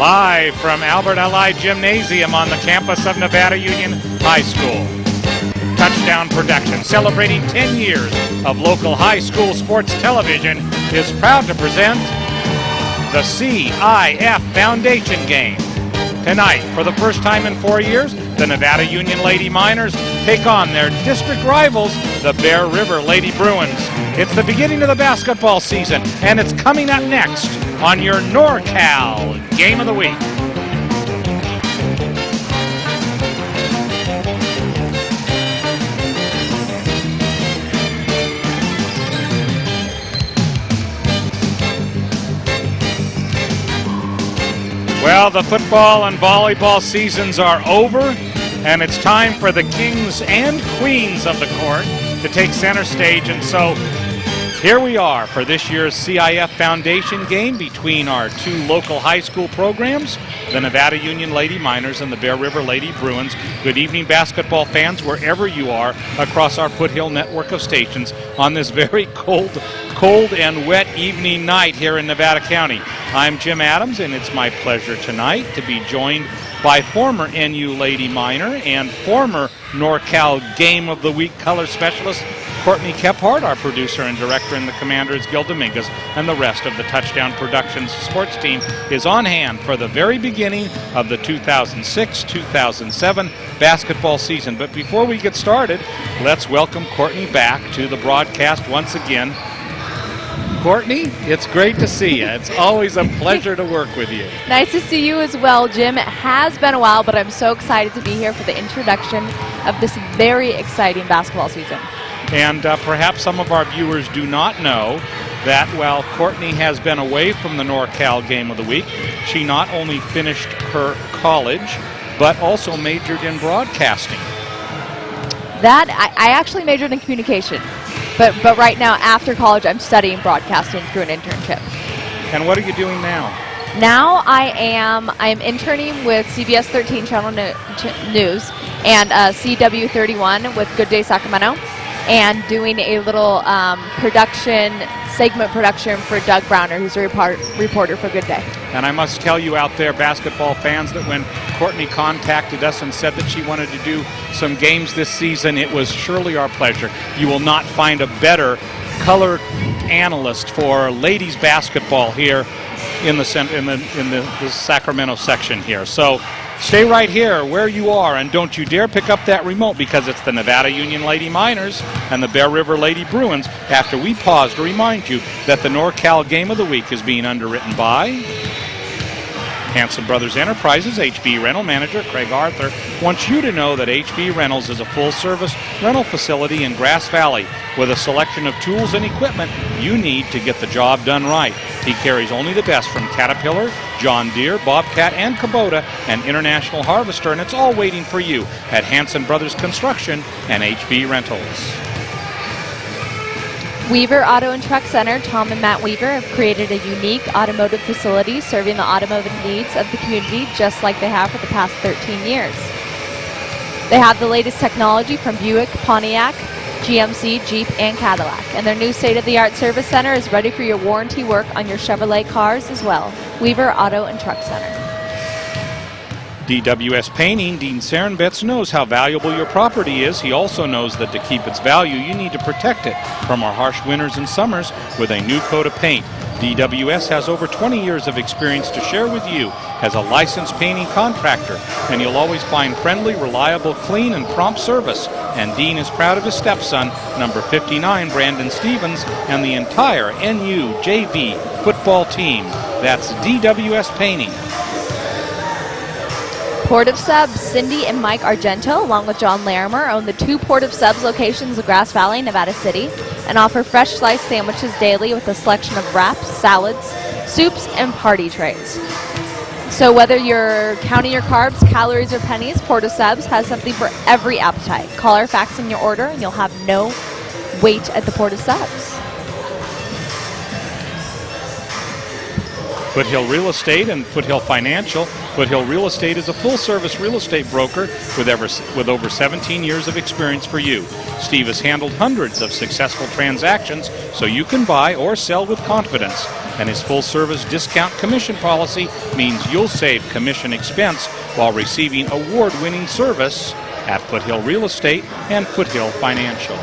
Live from Albert Allied Gymnasium on the campus of Nevada Union High School. Touchdown Production, celebrating 10 years of local high school sports television, is proud to present the CIF Foundation game. Tonight, for the first time in 4 years, the Nevada Union Lady Miners take on their district rivals, the Bear River Lady Bruins. It's the beginning of the basketball season, and it's coming up next on your NorCal Game of the Week. Well, the football and volleyball seasons are over, and it's time for the kings and queens of the court to take center stage. And so here we are for this year's CIF Foundation game between our two local high school programs, the Nevada Union Lady Miners and the Bear River Lady Bruins. Good evening, basketball fans, wherever you are across our Foothill network of stations on this very cold and wet evening night here in Nevada County. I'm Jim Adams, and it's my pleasure tonight to be joined by former NU Lady Miner and former NorCal Game of the Week color specialist Courtney Kephart. Our producer and director in the commander is Gil Dominguez, and the rest of the Touchdown Productions sports team is on hand for the very beginning of the 2006-2007 basketball season. But before we get started, let's welcome Courtney back to the broadcast once again. Courtney, it's great to see you. It's always a pleasure to work with you. Nice to see you as well, Jim. It has been a while, but I'm so excited to be here for the introduction of this very exciting basketball season. And perhaps some of our viewers do not know that while Courtney has been away from the NorCal Game of the Week, she not only finished her college, but also majored in broadcasting. I actually majored in communication. But right now, after college, I'm studying broadcasting through an internship. And what are you doing now? Now I'm interning with CBS 13 Channel News and CW 31 with Good Day Sacramento, and doing a little segment production for Doug Browner, who's a reporter for Good Day. And I must tell you out there, basketball fans, that when Courtney contacted us and said that she wanted to do some games this season, it was surely our pleasure. You will not find a better color analyst for ladies basketball here in the Sacramento section here. So stay right here where you are, and don't you dare pick up that remote, because it's the Nevada Union Lady Miners and the Bear River Lady Bruins, after we pause to remind you that the NorCal Game of the Week is being underwritten by Hanson Brothers Enterprises. HB Rental Manager Craig Arthur wants you to know that HB Rentals is a full-service rental facility in Grass Valley with a selection of tools and equipment you need to get the job done right. He carries only the best from Caterpillar, John Deere, Bobcat, and Kubota, and International Harvester, and it's all waiting for you at Hanson Brothers Construction and HB Rentals. Weaver Auto and Truck Center, Tom and Matt Weaver, have created a unique automotive facility serving the automotive needs of the community, just like they have for the past 13 years. They have the latest technology from Buick, Pontiac, GMC, Jeep, and Cadillac. And their new state-of-the-art service center is ready for your warranty work on your Chevrolet cars as well. Weaver Auto and Truck Center. DWS Painting, Dean Sarenbetz knows how valuable your property is. He also knows that to keep its value, you need to protect it from our harsh winters and summers with a new coat of paint. DWS has over 20 years of experience to share with you as a licensed painting contractor, and you'll always find friendly, reliable, clean, and prompt service. And Dean is proud of his stepson, number 59, Brandon Stevens, and the entire NU JV football team. That's DWS Painting. Port of Subs, Cindy and Mike Argento, along with John Larimer, own the two Port of Subs locations of Grass Valley, Nevada City, and offer fresh sliced sandwiches daily with a selection of wraps, salads, soups, and party trays. So whether you're counting your carbs, calories, or pennies, Port of Subs has something for every appetite. Call or fax in your order, and you'll have no wait at the Port of Subs. Foothill Real Estate and Foothill Financial Foothill Real Estate is a full-service real estate broker with over 17 years of experience for you. Steve has handled hundreds of successful transactions so you can buy or sell with confidence. And his full-service discount commission policy means you'll save commission expense while receiving award-winning service at Foothill Real Estate and Foothill Financial.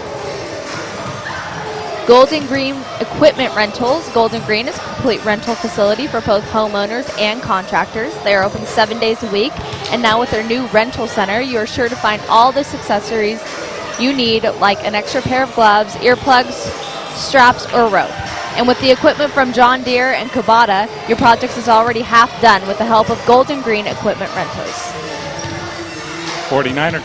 Golden Green Equipment Rentals. Golden Green is a complete rental facility for both homeowners and contractors. They are open 7 days a week, and now with their new rental center, you are sure to find all the accessories you need, like an extra pair of gloves, earplugs, straps, or rope. And with the equipment from John Deere and Kubota, your project is already half done with the help of Golden Green Equipment Rentals. 49er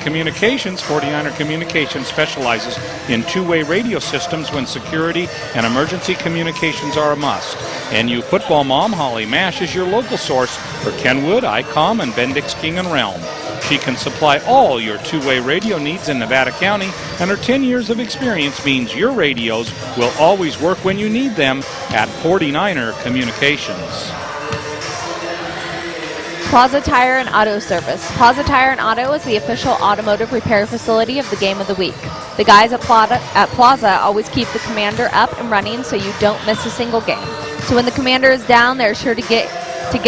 Communications specializes in two-way radio systems when security and emergency communications are a must. NU football mom Holly Mash is your local source for Kenwood, ICOM, and Bendix King and Realm. She can supply all your two-way radio needs in Nevada County, and her 10 years of experience means your radios will always work when you need them at 49er Communications. Plaza Tire and Auto Service. Plaza Tire and Auto is the official automotive repair facility of the game of the week. The guys at Plaza always keep the Commander up and running so you don't miss a single game. So when the Commander is down, they're sure to get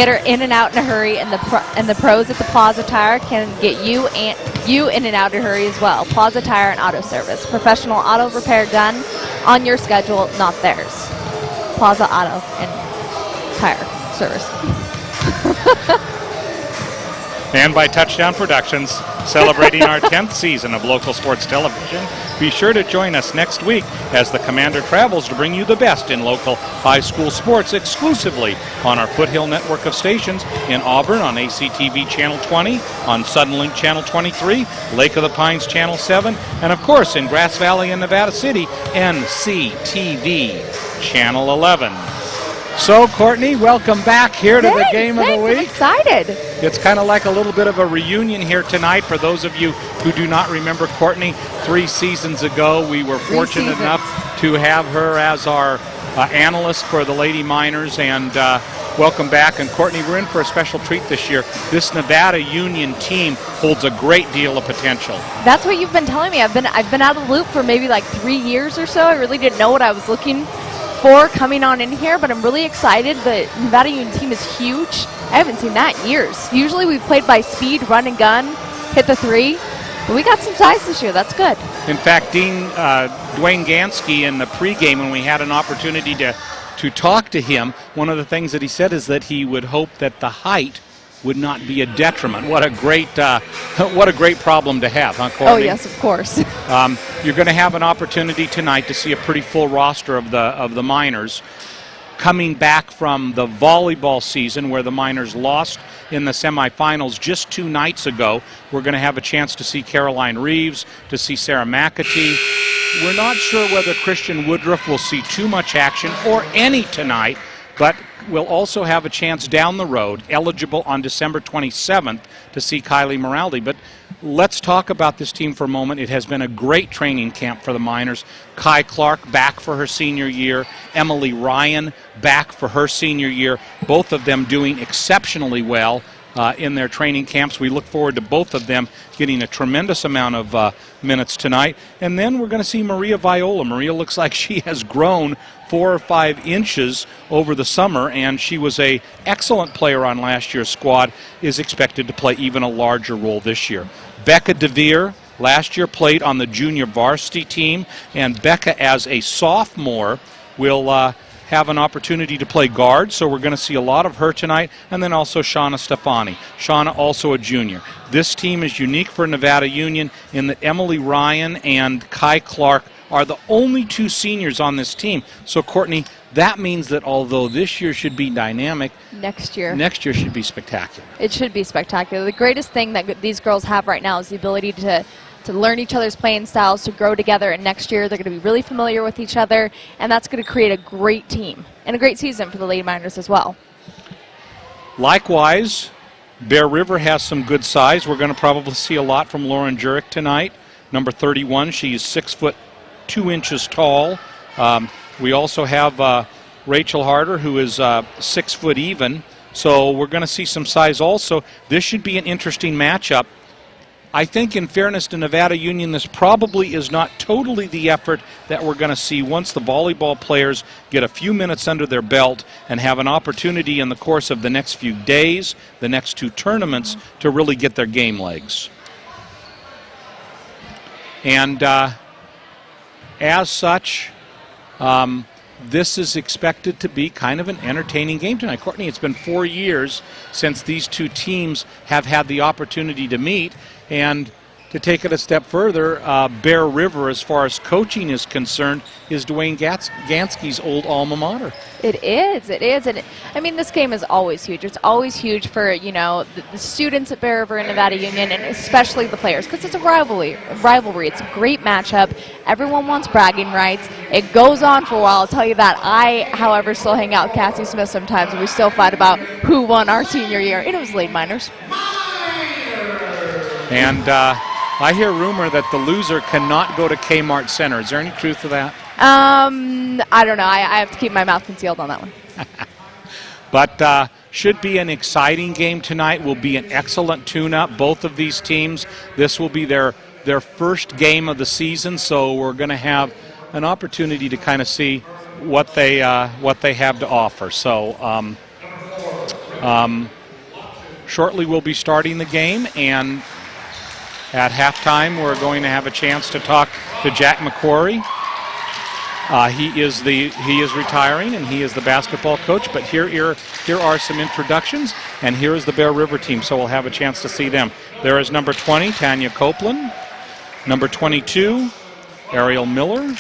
her in and out in a hurry, and the pros at the Plaza Tire can get you in and out in a hurry as well. Plaza Tire and Auto Service. Professional auto repair done on your schedule, not theirs. Plaza Auto and Tire Service. And by Touchdown Productions, celebrating our 10th season of local sports television. Be sure to join us next week as the Commander travels to bring you the best in local high school sports exclusively on our Foothill network of stations in Auburn on ACTV Channel 20, on Suddenlink Channel 23, Lake of the Pines Channel 7, and of course in Grass Valley and Nevada City, NCTV Channel 11. So, Courtney, welcome back here to the game of the week. I'm excited. It's kind of like a little bit of a reunion here tonight. For those of you who do not remember Courtney, 3 seasons ago we were fortunate enough to have her as our analyst for the Lady Miners, and welcome back. And Courtney, we're in for a special treat this year. This Nevada Union team holds a great deal of potential. That's what you've been telling me. I've been out of the loop for maybe like 3 years or so. I really didn't know what I was looking for coming on in here, but I'm really excited. The Nevada Union team is huge. I haven't seen that in years. Usually we've played by speed, run and gun, hit the 3, but we got some size this year. That's good. In fact, Dwayne Gansky in the pregame, when we had an opportunity to talk to him, one of the things that he said is that he would hope that the height would not be a detriment. What a great problem to have, huh, Courtney? Oh yes, of course. You're going to have an opportunity tonight to see a pretty full roster of the Miners, coming back from the volleyball season where the Miners lost in the semifinals just 2 nights ago. We're going to have a chance to see Caroline Reeves, to see Sarah McAtee. We're not sure whether Christian Woodruff will see too much action or any tonight, but we'll also have a chance down the road, eligible on December 27th, to see Kylie Moraldi. But let's talk about this team for a moment. It has been a great training camp for the Miners. Kai Clark back for her senior year. Emily Ryan back for her senior year. Both of them doing exceptionally well in their training camps. We look forward to both of them getting a tremendous amount of minutes tonight. And then we're going to see Maria Viola. Maria looks like she has grown 4 or 5 inches over the summer, and she was an excellent player on last year's squad, is expected to play even a larger role this year. Becca DeVere last year played on the junior varsity team, and Becca as a sophomore will have an opportunity to play guard, so we're going to see a lot of her tonight, and then also Shauna Stefani. Shauna also a junior. This team is unique for Nevada Union in that Emily Ryan and Kai Clark are the only 2 seniors on this team. So, Courtney, that means that although this year should be dynamic, next year should be spectacular. It should be spectacular. The greatest thing that these girls have right now is the ability to learn each other's playing styles, to grow together, and next year they're going to be really familiar with each other, and that's going to create a great team and a great season for the Lady Miners as well. Likewise, Bear River has some good size. We're going to probably see a lot from Lauren Jurek tonight. Number 31, she's 6'2" tall. We also have Rachel Harder, who is 6 foot even. So we're going to see some size also. This should be an interesting matchup. I think, in fairness to Nevada Union, this probably is not totally the effort that we're going to see once the volleyball players get a few minutes under their belt and have an opportunity in the course of the next few days, the next 2 tournaments, to really get their game legs. And as such, this is expected to be kind of an entertaining game tonight. Courtney, it's been 4 years since these 2 teams have had the opportunity to meet. And to take it a step further, Bear River, as far as coaching is concerned, is Dwayne Gansky's old alma mater. It is. And I mean, this game is always huge. It's always huge for, you know, the students at Bear River and Nevada Union, and especially the players, because it's a rivalry. It's a great matchup. Everyone wants bragging rights. It goes on for a while, I'll tell you that. I, however, still hang out with Cassie Smith sometimes, and we still fight about who won our senior year. And it was late minors. And I hear rumor that the loser cannot go to Kmart Center. Is there any truth to that? I don't know. I have to keep my mouth concealed on that one. But should be an exciting game tonight. Will be an excellent tune-up. Both of these teams, this will be their first game of the season, so we're going to have an opportunity to kind of see what they have to offer. So shortly we'll be starting the game, and at halftime, we're going to have a chance to talk to Jack McCrory. He is retiring, and he is the basketball coach. But here are some introductions, and here is the Bear River team. So we'll have a chance to see them. There is number 20, Tanya Copeland. Number 22, Ariel Miller.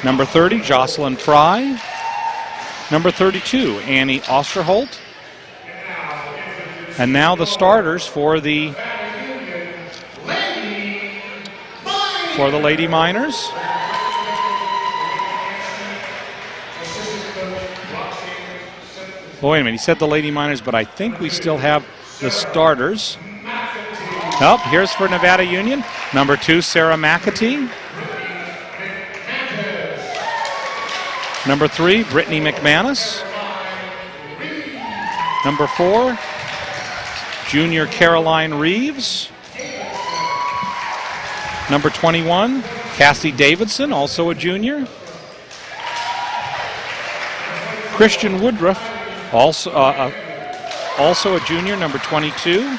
Number 30, Jocelyn Fry. Number 32, Annie Osterholt. And now the starters for the Lady Miners. Oh, wait a minute. He said the Lady Miners, but I think we still have the starters. Oh, here's for Nevada Union. Number 2, Sarah McAtee. Number 3, Brittany McManus. Number 4, junior Caroline Reeves. Number 21, Cassie Davidson, also a junior. Christian Woodruff, also a junior, number 22.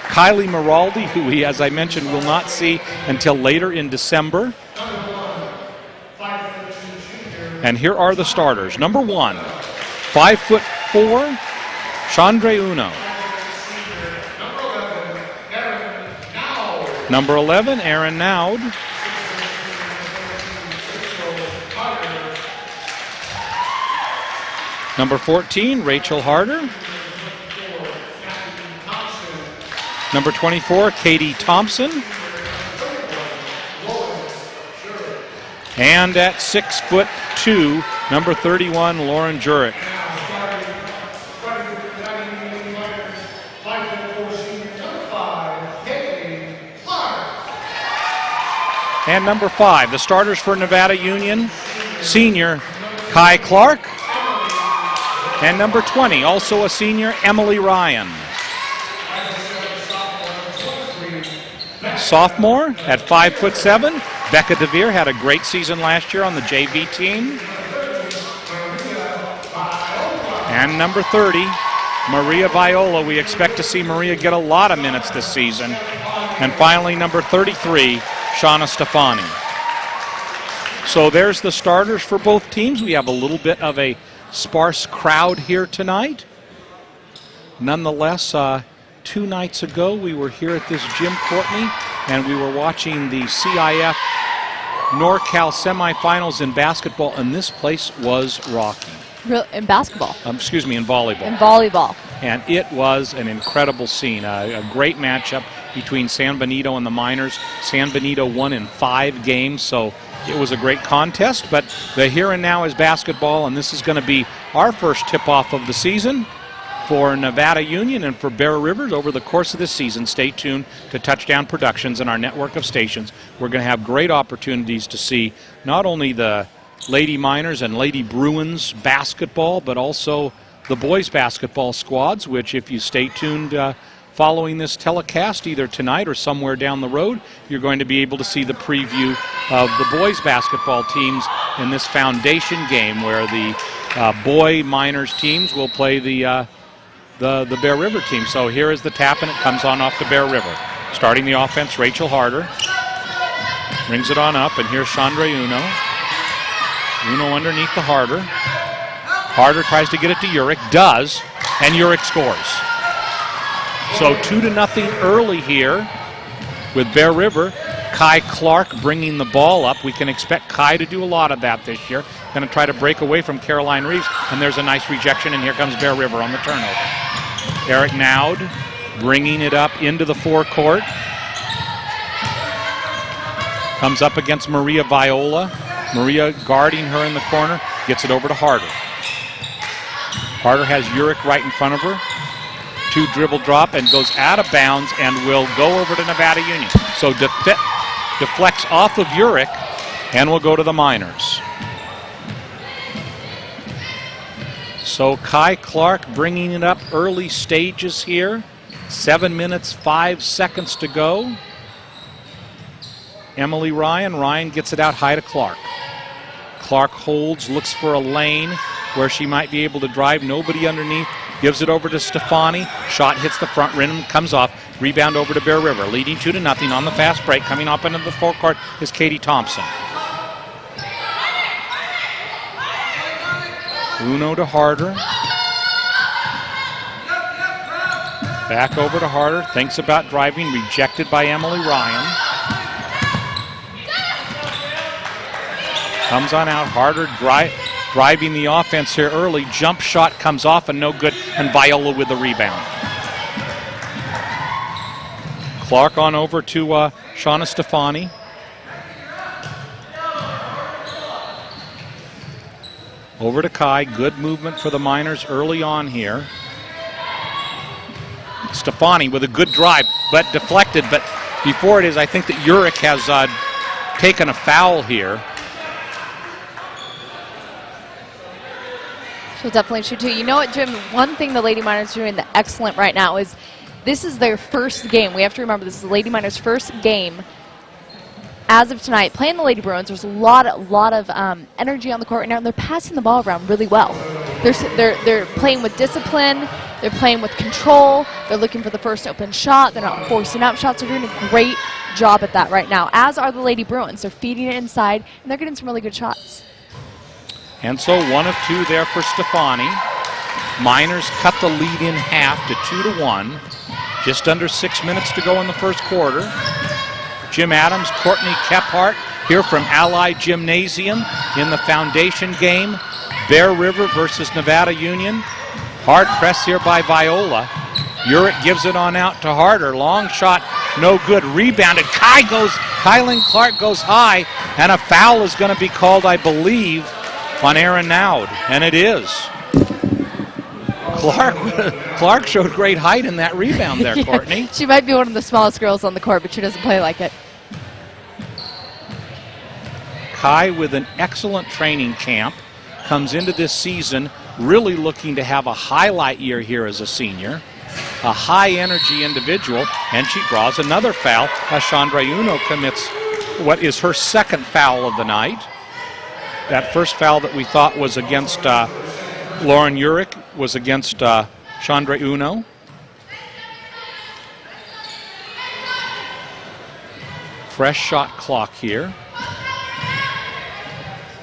Kylie Miraldi, who we, as I mentioned, will not see until later in December. And here are the starters. Number 1, 5'4", Chandra Uno. Number 11, Aaron Naud. Number 14, Rachel Harder. Number 24, Katie Thompson. And at 6'2", number 31, Lauren Jurek. And number 5, the starters for Nevada Union, senior Kai Clark. And number 20, also a senior, Emily Ryan. Sophomore at 5'7", Becca DeVere had a great season last year on the JV team. And number 30, Maria Viola. We expect to see Maria get a lot of minutes this season. And finally, number 33, Shauna Stefani. So there's the starters for both teams. We have a little bit of a sparse crowd here tonight. Nonetheless, 2 nights ago we were here at this gym, Courtney, and we were watching the CIF NorCal semifinals in basketball, and this place was rocking. In basketball? Excuse me, in volleyball. In volleyball. And it was an incredible scene, a great matchup between San Benito and the Miners. San Benito won in 5 games, so it was a great contest. But the here and now is basketball, and this is going to be our first tip-off of the season for Nevada Union and for Bear River over the course of this season. Stay tuned to Touchdown Productions and our network of stations. We're going to have great opportunities to see not only the Lady Miners and Lady Bruins basketball, but also the boys basketball squads, which if you stay tuned following this telecast, either tonight or somewhere down the road, you're going to be able to see the preview of the boys basketball teams in this foundation game where the boy minors teams will play the Bear River team. So here is the tap, and it comes on off to Bear River. Starting the offense, Rachel Harder. Brings it on up, and here's Chandra Uno. Uno underneath the Harder. Harder tries to get it to Urick, does, and Urick scores. So 2-0 early here with Bear River. Kai Clark bringing the ball up. We can expect Kai to do a lot of that this year. Going to try to break away from Caroline Reeves, and there's a nice rejection, and here comes Bear River on the turnover. Eric Naud bringing it up into the forecourt. Comes up against Maria Viola. Maria guarding her in the corner. Gets it over to Harder. Harder has Urick right in front of her. 2 dribble drop and goes out of bounds and will go over to Nevada Union. So deflects off of Urick and will go to the Miners. So Kai Clark bringing it up early stages here. 7 minutes, 5 seconds to go. Emily Ryan. Ryan gets it out high to Clark. Clark holds, looks for a lane where she might be able to drive. Nobody underneath. Gives it over to Stefani. Shot hits the front rim, comes off. Rebound over to Bear River. Leading 2-0 on the fast break. Coming up into the forecourt is Katie Thompson. Uno to Harder. Back over to Harder. Thinks about driving. Rejected by Emily Ryan. Comes on out. Harder driving the offense here early. Jump shot comes off and no good. And Viola with the rebound. Clark on over to Shauna Stefani. Over to Kai. Good movement for the Miners early on here. Stefani with a good drive, but deflected. But before it is, I think that Urick has taken a foul here. She'll definitely shoot too. You know what, Jim? One thing the Lady Miners are doing that's excellent right now is this is their first game. We have to remember this is the Lady Miners' first game as of tonight. Playing the Lady Bruins, there's a lot of energy on the court right now, and they're passing the ball around really well. They're playing with discipline. They're playing with control. They're looking for the first open shot. They're not forcing out shots. They're doing a great job at that right now, as are the Lady Bruins. They're feeding it inside, and they're getting some really good shots. And so 1 of 2 there for Stefani. Miners cut the lead in half to 2-1. Just under 6 minutes to go in the first quarter. Jim Adams, Courtney Kephart here from Allied Gymnasium in the foundation game. Bear River versus Nevada Union. Hard press here by Viola. Urick gives it on out to Harder. Long shot, no good. Rebounded. Kylan Clark goes high, and a foul is going to be called, I believe, on Aaron Naud, and it is. Clark showed great height in that rebound there, Courtney. Yeah, she might be one of the smallest girls on the court, but she doesn't play like it. Kai with an excellent training camp comes into this season really looking to have a highlight year here as a senior. A high-energy individual, and she draws another foul as Chandra Uno commits what is her second foul of the night. That first foul that we thought was against Lauren Urick was against Chandra Uno. Fresh shot clock here.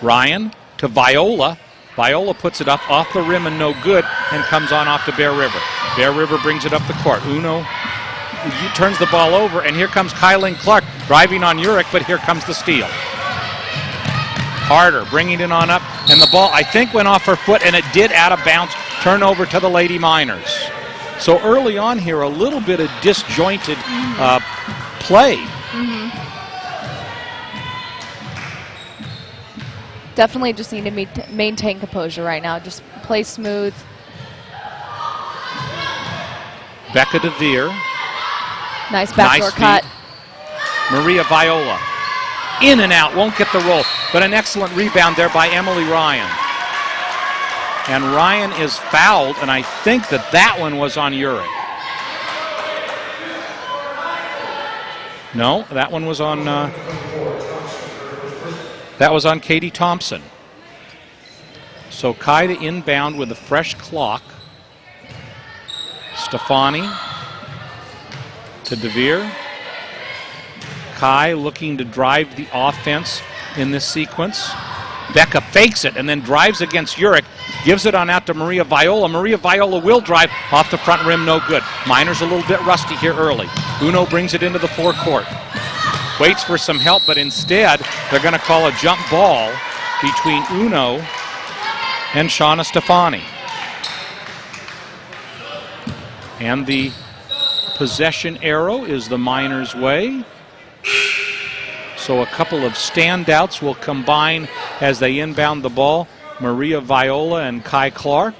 Ryan to Viola. Viola puts it up off the rim and no good, and comes on off to Bear River. Bear River brings it up the court. Uno turns the ball over, and here comes Kylan Clark driving on Urick, but here comes the steal. Harder bringing it on up, and the ball I think went off her foot, and it did out of bounds. Turnover to the Lady Miners. So early on here, a little bit of disjointed play. Definitely just need to maintain composure right now. Just play smooth. Becca DeVere. Nice backdoor cut. Maria Viola. In and out, won't get the roll, but an excellent rebound there by Emily Ryan. And Ryan is fouled, and I think that one was on Urich. No, that one was on Katie Thompson. So Kai to inbound with a fresh clock. Stefani to DeVere. Kai looking to drive the offense in this sequence. Becca fakes it and then drives against Urich. Gives it on out to Maria Viola. Maria Viola will drive off the front rim, no good. Minor's a little bit rusty here early. Uno brings it into the forecourt. Waits for some help, but instead they're going to call a jump ball between Uno and Shauna Stefani. And the possession arrow is the Miners' way. So a couple of standouts will combine as they inbound the ball. Maria Viola and Kai Clark.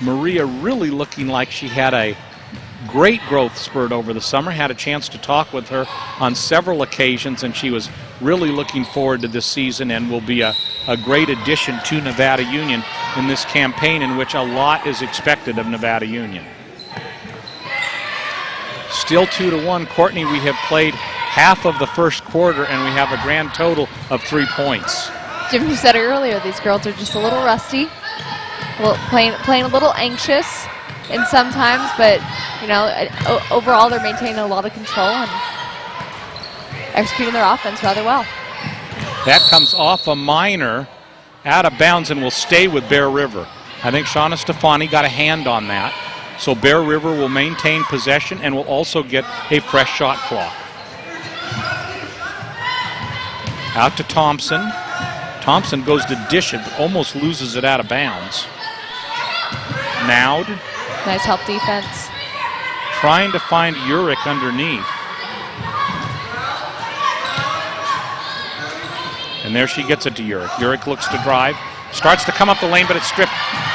Maria really looking like she had a great growth spurt over the summer. Had a chance to talk with her on several occasions, and she was really looking forward to this season and will be a great addition to Nevada Union in this campaign in which a lot is expected of Nevada Union. Still 2-1. Courtney, we have played half of the first quarter, and we have a grand total of 3 points. Jim, you said it earlier, these girls are just a little rusty, playing a little anxious in sometimes, but you know, overall they're maintaining a lot of control and executing their offense rather well. That comes off a Minor, out of bounds, and will stay with Bear River. I think Shauna Stefani got a hand on that, so Bear River will maintain possession and will also get a fresh shot clock. Out to Thompson. Thompson goes to dish it, but almost loses it out of bounds. Naud. Nice help defense. Trying to find Urich underneath. And there she gets it to Urich. Urich looks to drive. Starts to come up the lane, but it's stripped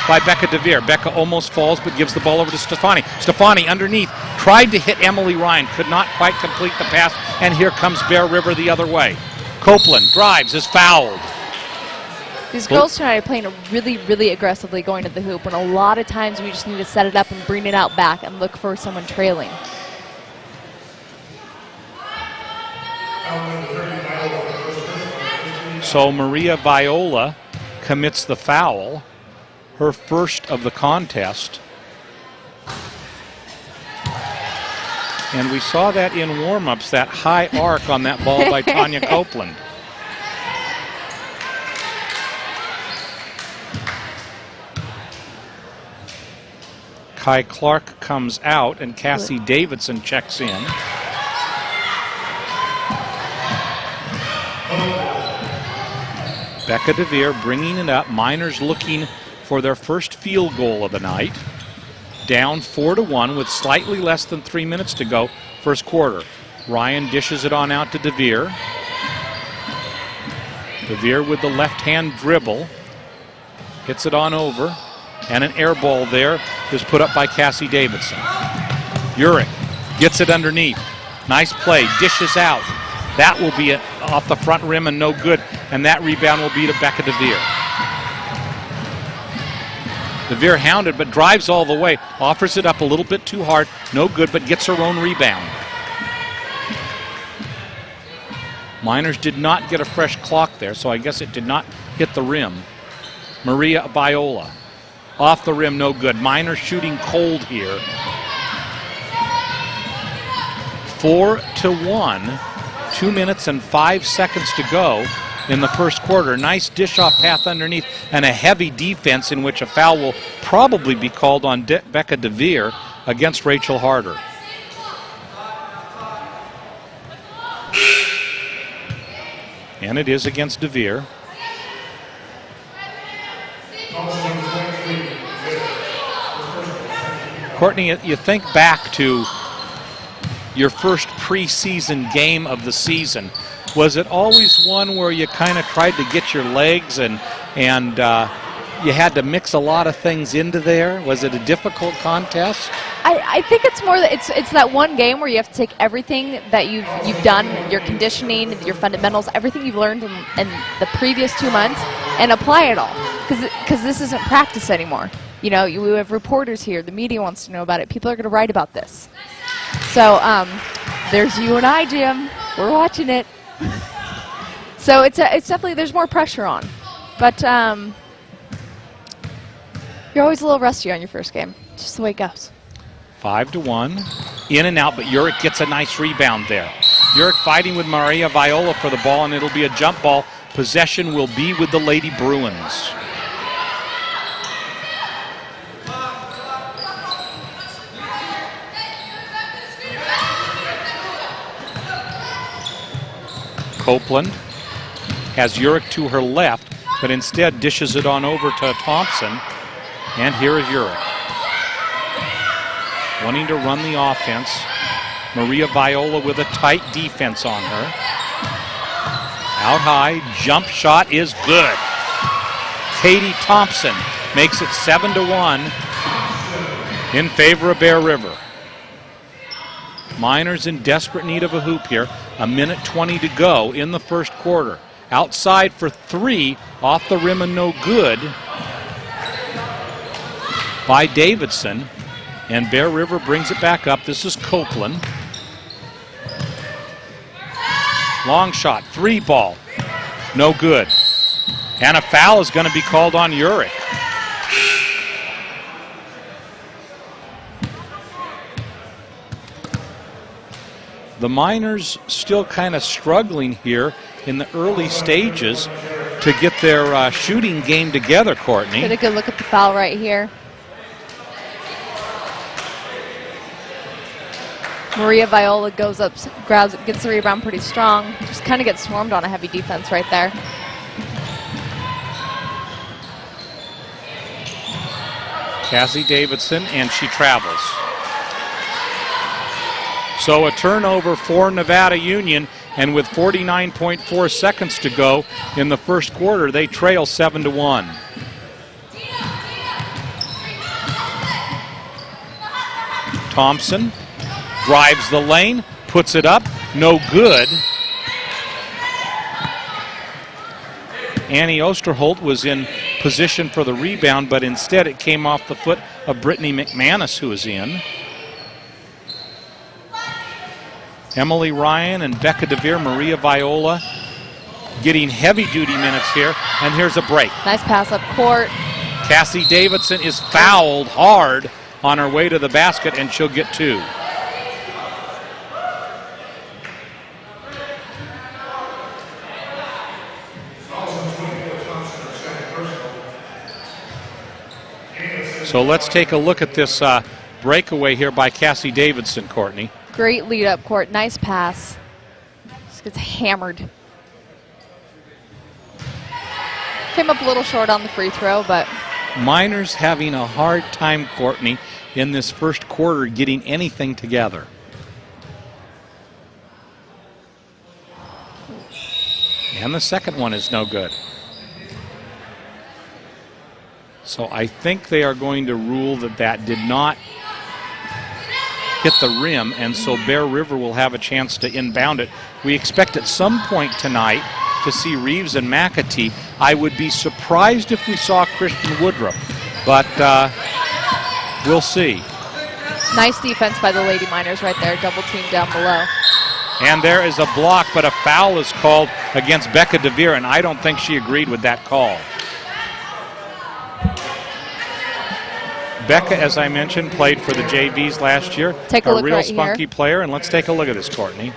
by Becca DeVere. Becca almost falls, but gives the ball over to Stefani. Stefani underneath. Tried to hit Emily Ryan. Could not quite complete the pass. And here comes Bear River the other way. Copeland drives, is fouled. These girls tonight are playing really, really aggressively going to the hoop, and a lot of times we just need to set it up and bring it out back and look for someone trailing. So Maria Viola commits the foul, her first of the contest. And we saw that in warm-ups, that high arc on that ball by Tanya Copeland. Kai Clark comes out and Cassie Davidson checks in. Becca DeVere bringing it up. Miners looking for their first field goal of the night. Down 4-1 with slightly less than 3 minutes to go first quarter. Ryan dishes it on out to DeVere. DeVere with the left-hand dribble. Hits it on over. And an air ball there is put up by Cassie Davidson. Urich gets it underneath. Nice play. Dishes out. That will be off the front rim and no good. And that rebound will be to Becca DeVere. DeVere hounded, but drives all the way. Offers it up a little bit too hard. No good, but gets her own rebound. Miners did not get a fresh clock there, so I guess it did not hit the rim. Maria Viola. Off the rim, no good. Miners shooting cold here. 4-1. 2 minutes and 5 seconds to go in the first quarter. Nice dish-off path underneath and a heavy defense in which a foul will probably be called on Becca DeVere against Rachel Harder. And it is against DeVere. Courtney, you think back to your first preseason game of the season. Was it always one where you kind of tried to get your legs and you had to mix a lot of things into there? Was it a difficult contest? I think it's more that it's that one game where you have to take everything that you've done, your conditioning, your fundamentals, everything you've learned in the previous 2 months, and apply it all. Because this isn't practice anymore. You know, we have reporters here. The media wants to know about it. People are going to write about this. So there's you and I, Jim. We're watching it. So it's definitely, there's more pressure on. But you're always a little rusty on your first game. It's just the way it goes. 5-1. In and out, but Urick gets a nice rebound there. Urick fighting with Maria Viola for the ball, and it'll be a jump ball. Possession will be with the Lady Bruins. Copeland has Urick to her left, but instead dishes it on over to Thompson. And here is Urick, wanting to run the offense. Maria Viola with a tight defense on her. Out high, jump shot is good. Katie Thompson makes it 7-1 in favor of Bear River. Miners in desperate need of a hoop here. 1:20 to go in the first quarter. Outside for three, off the rim and no good by Davidson. And Bear River brings it back up. This is Copeland. Long shot, three ball, no good. And a foul is going to be called on Urick. The Miners still kind of struggling here in the early stages to get their shooting game together, Courtney. Get a good look at the foul right here. Maria Viola goes up, grabs it, gets the rebound pretty strong. Just kind of gets swarmed on a heavy defense right there. Cassie Davidson, and she travels. So a turnover for Nevada Union, and with 49.4 seconds to go in the first quarter, they trail 7-1. Thompson drives the lane, puts it up, no good. Annie Osterholt was in position for the rebound, but instead it came off the foot of Brittany McManus, who is in. Emily Ryan and Becca DeVere, Maria Viola getting heavy-duty minutes here, and here's a break. Nice pass up court. Cassie Davidson is fouled hard on her way to the basket, and she'll get two. So let's take a look at this breakaway here by Cassie Davidson, Courtney. Great lead up court, nice pass. Just gets hammered. Came up a little short on the free throw, but. Miners having a hard time, Courtney, in this first quarter getting anything together. And the second one is no good. So I think they are going to rule that that did not hit the rim, and so Bear River will have a chance to inbound it. We expect at some point tonight to see Reeves and McAtee. I would be surprised if we saw Christian Woodruff, but we'll see. Nice defense by the Lady Miners right there, double team down below. And there is a block, but a foul is called against Becca DeVere, and I don't think she agreed with that call. Becca, as I mentioned, played for the JVs last year. Take a look real right spunky here. Player, and let's take a look at this, Courtney.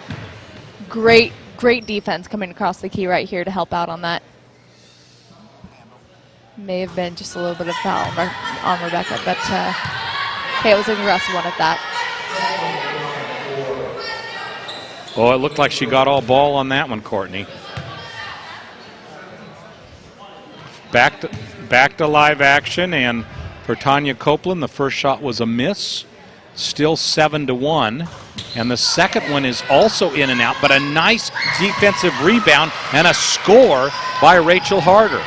Great defense coming across the key right here to help out on that. May have been just a little bit of foul on Rebecca, but hey, it was an aggressive one at that. Oh, it looked like she got all ball on that one, Courtney. Back to live action, and for Tanya Copeland, the first shot was a miss. Still 7-1. And the second one is also in and out, but a nice defensive rebound and a score by Rachel Harder.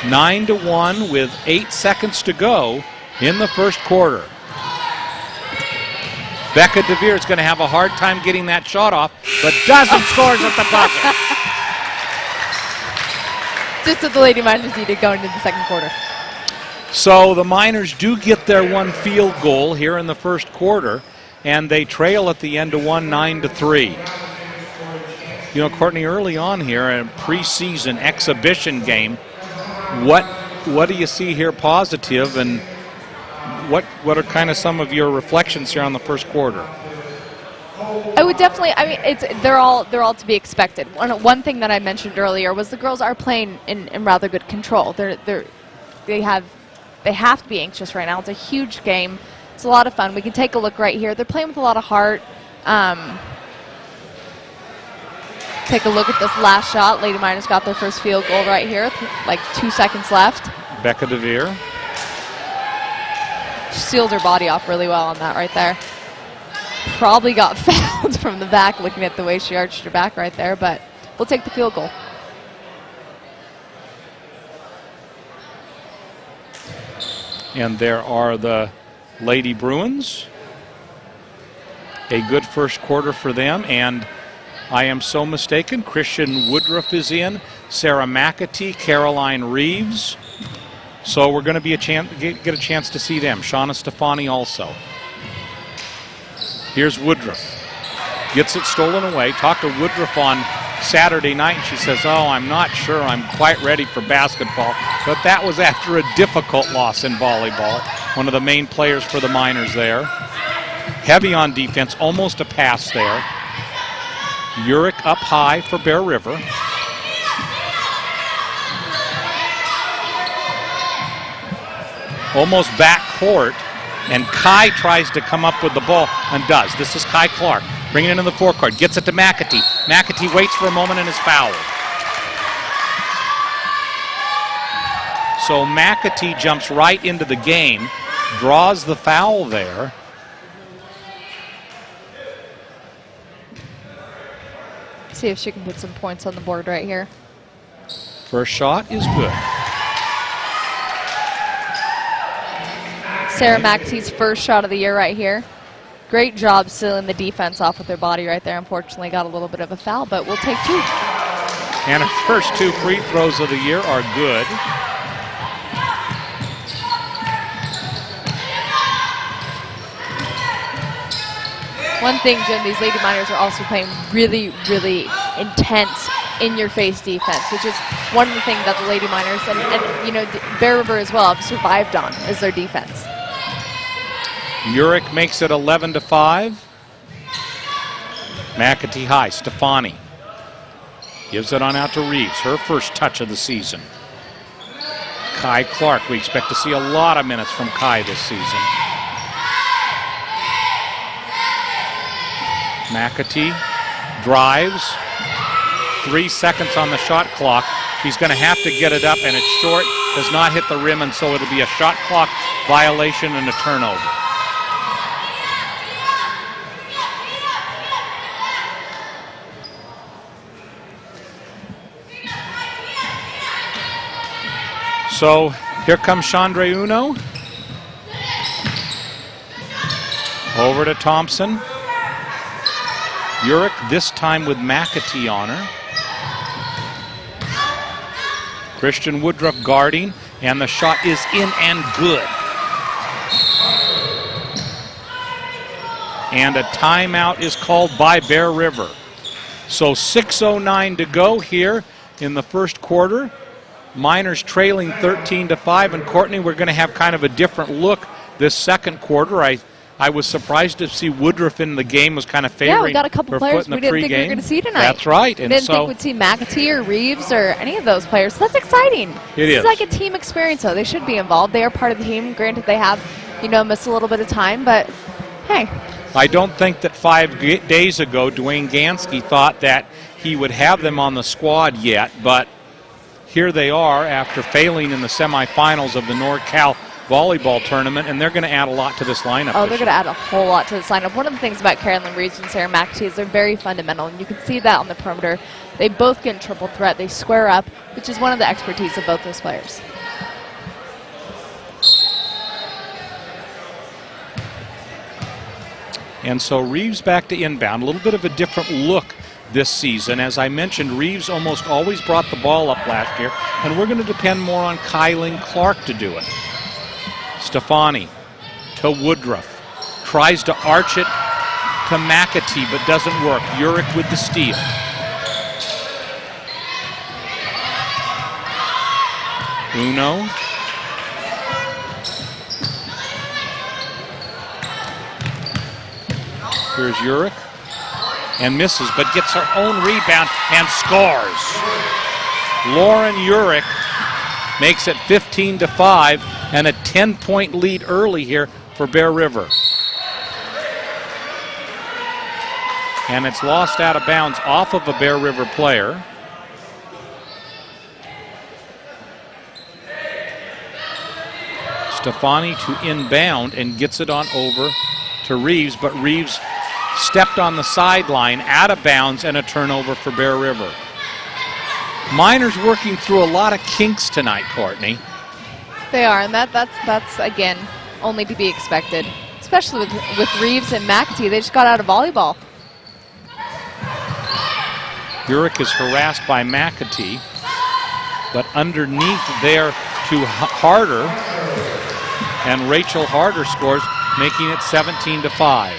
9-1 with 8 seconds to go in the first quarter. Becca DeVere is going to have a hard time getting that shot off, but doesn't scores at the bucket. Just what the Lady Miners needed going into the second quarter. So the Miners do get their one field goal here in the first quarter, and they trail at the end to 9-3. You know, Courtney, early on here, a preseason exhibition game, what do you see here positive, and what are kind of some of your reflections here on the first quarter? I would definitely. I mean, they're all to be expected. One thing that I mentioned earlier was the girls are playing in rather good control. They have to be anxious right now. It's a huge game. It's a lot of fun. We can take a look right here. They're playing with a lot of heart. Take a look at this last shot. Lady Miners got their first field goal right here with like 2 seconds left. Becca DeVere. She sealed her body off really well on that right there. Probably got fouled from the back looking at the way she arched her back right there, but we'll take the field goal. And there are the Lady Bruins. A good first quarter for them, and I am so mistaken, Christian Woodruff is in, Sarah McAtee, Caroline Reeves. So we're going to be get a chance to see them. Shauna Stefani also. Here's Woodruff. Gets it stolen away. Talked to Woodruff on Saturday night, and she says, oh, I'm not sure I'm quite ready for basketball. But that was after a difficult loss in volleyball. One of the main players for the Miners there. Heavy on defense, almost a pass there. Urick up high for Bear River. Almost back court, and Kai tries to come up with the ball and does. This is Kai Clark bringing it into the forecourt, gets it to McAtee. McAtee waits for a moment and is fouled. So McAtee jumps right into the game, draws the foul there. See if she can put some points on the board right here. First shot is good. Sarah McAtee's first shot of the year right here. Great job sealing the defense off with her body right there. Unfortunately got a little bit of a foul, but we'll take two. And her first two free throws of the year are good. One thing, Jim, these Lady Miners are also playing really, really intense, in-your-face defense, which is one of the things that the Lady Miners and you know, Bear River as well have survived on, is their defense. Urick makes it 11-5. McAtee high, Stefani. Gives it on out to Reeves, her first touch of the season. Kai Clark, we expect to see a lot of minutes from Kai this season. McAtee drives. 3 seconds on the shot clock. She's going to have to get it up, and it's short, does not hit the rim, and so it'll be a shot clock violation and a turnover. So here comes Chandra Uno. Over to Thompson. Urick this time with McAtee on her. Christian Woodruff guarding, and the shot is in and good. And a timeout is called by Bear River. So 6:09 to go here in the first quarter. Miners trailing 13-5, and Courtney, we're going to have kind of a different look this second quarter. I was surprised to see Woodruff in the game, was kind of favoring. Yeah, we got a couple players we didn't think we were going to see tonight. That's right. We didn't think we'd see McAtee or Reeves or any of those players. So that's exciting. It is. It's like a team experience, though. They should be involved. They are part of the team. Granted, they have, you know, missed a little bit of time, but hey. I don't think that 5 days ago Dwayne Gansky thought that he would have them on the squad yet, but here they are after failing in the semifinals of the NorCal volleyball tournament, and they're going to add a lot to this lineup. Oh, they're going to add a whole lot to this lineup. One of the things about Carolyn Reeves and Sarah McAtee is they're very fundamental, and you can see that on the perimeter. They both get in triple threat. They square up, which is one of the expertise of both those players. And so Reeves back to inbound. A little bit of a different look this season. As I mentioned, Reeves almost always brought the ball up last year, and we're going to depend more on Kylan Clark to do it. Stefani to Woodruff. Tries to arch it to McAtee, but doesn't work. Urich with the steal. Uno. Here's Urich. And misses, but gets her own rebound and scores. Lauren Urich makes it 15-5 and a 10-point lead early here for Bear River. And it's lost out of bounds off of a Bear River player. Stefani to inbound and gets it on over to Reeves, but Reeves stepped on the sideline, out of bounds, and a turnover for Bear River. Miners working through a lot of kinks tonight, Courtney. They are, and that's again only to be expected, especially with Reeves and McAtee. They just got out of volleyball. Urich is harassed by McAtee, but underneath there to Harder, and Rachel Harder scores, making it 17-5.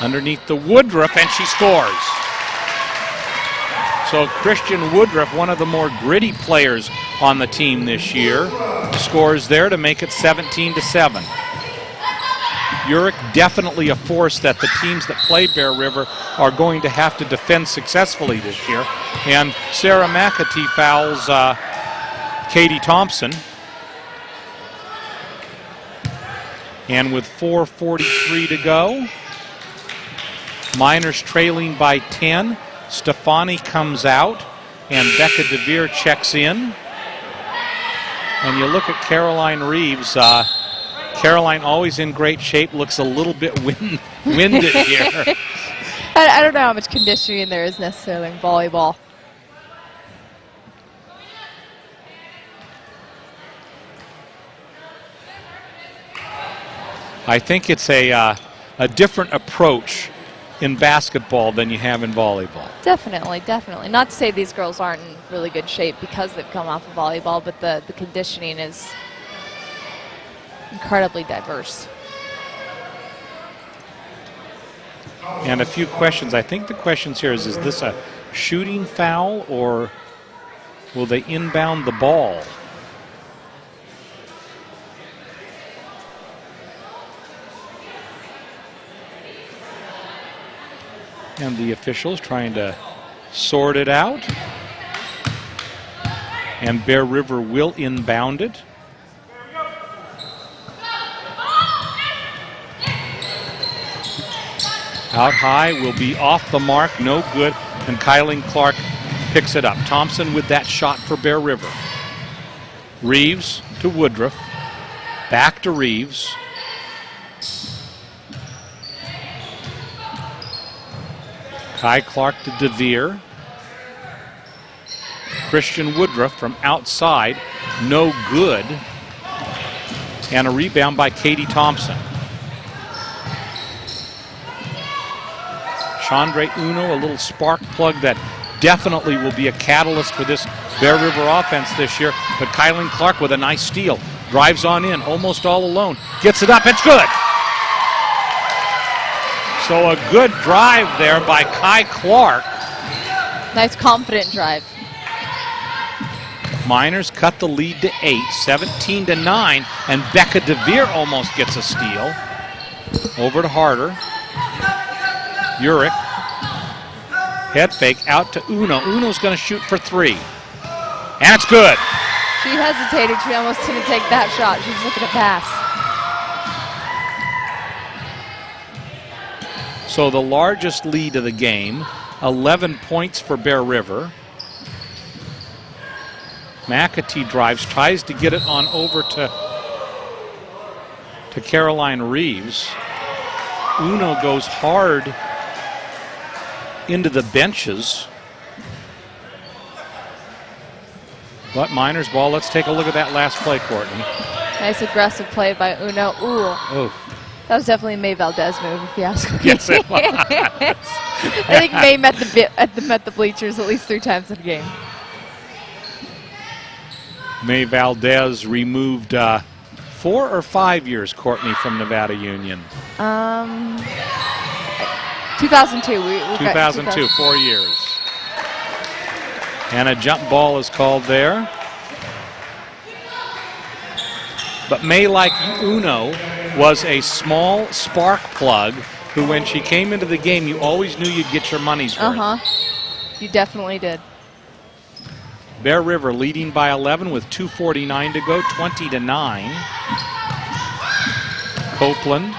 Underneath the Woodruff, and she scores. So Christian Woodruff, one of the more gritty players on the team this year, scores there to make it 17-7. Urich definitely a force that the teams that play Bear River are going to have to defend successfully this year. And Sarah McAtee fouls Katie Thompson. And with 4:43 to go, Miners trailing by 10. Stefani comes out, and Becca DeVere checks in. And you look at Caroline Reeves. Caroline, always in great shape, looks a little bit winded here. I don't know how much conditioning there is necessarily in volleyball. I think it's a different approach in basketball than you have in volleyball. Definitely, definitely. Not to say these girls aren't in really good shape because they've come off of volleyball, but the conditioning is incredibly diverse. And a few questions. I think the questions here is this a shooting foul, or will they inbound the ball? And the officials trying to sort it out. And Bear River will inbound it. Out high, will be off the mark, no good, and Kylan Clark picks it up. Thompson with that shot for Bear River. Reeves to Woodruff, back to Reeves. Kai Clark to DeVere. Christian Woodruff from outside, no good. And a rebound by Katie Thompson. Chandra Uno, a little spark plug that definitely will be a catalyst for this Bear River offense this year. But Kylan Clark with a nice steal. Drives on in, almost all alone. Gets it up, it's good! So a good drive there by Kai Clark. Nice confident drive. Miners cut the lead to 8, 17-9, and Becca DeVere almost gets a steal. Over to Harder. Urich. Head fake out to Uno. Uno's going to shoot for 3. And it's good. She hesitated. She almost didn't take that shot. She was looking to pass. So the largest lead of the game, 11 points for Bear River. McAtee drives, tries to get it on over to Caroline Reeves. Uno goes hard into the benches. But Miners ball. Let's take a look at that last play, Courtney. Nice aggressive play by Uno. Ooh. Oh. That was definitely a May Valdez move, if you ask me. Yes, it was. I think May met the bleachers at least 3 times in a game. May Valdez removed 4 or 5 years, Courtney, from Nevada Union. 2002. 2002, 4 years. And a jump ball is called there. But May, like Uno, was a small spark plug who, when she came into the game, you always knew you'd get your money's worth. You definitely did. Bear River leading by 11 with 2:49 to go, 20-9. Copeland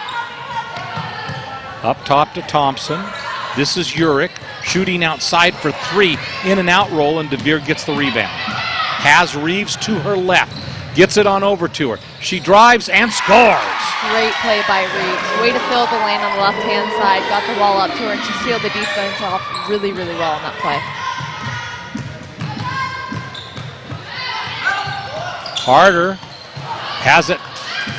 up top to Thompson. This is Urich shooting outside for 3, in and out roll, and DeVere gets the rebound. Has Reeves to her left. Gets it on over to her. She drives and scores. Great play by Reeves. Way to fill the lane on the left-hand side. Got the ball up to her, and she sealed the defense off really, really well on that play. Harder has it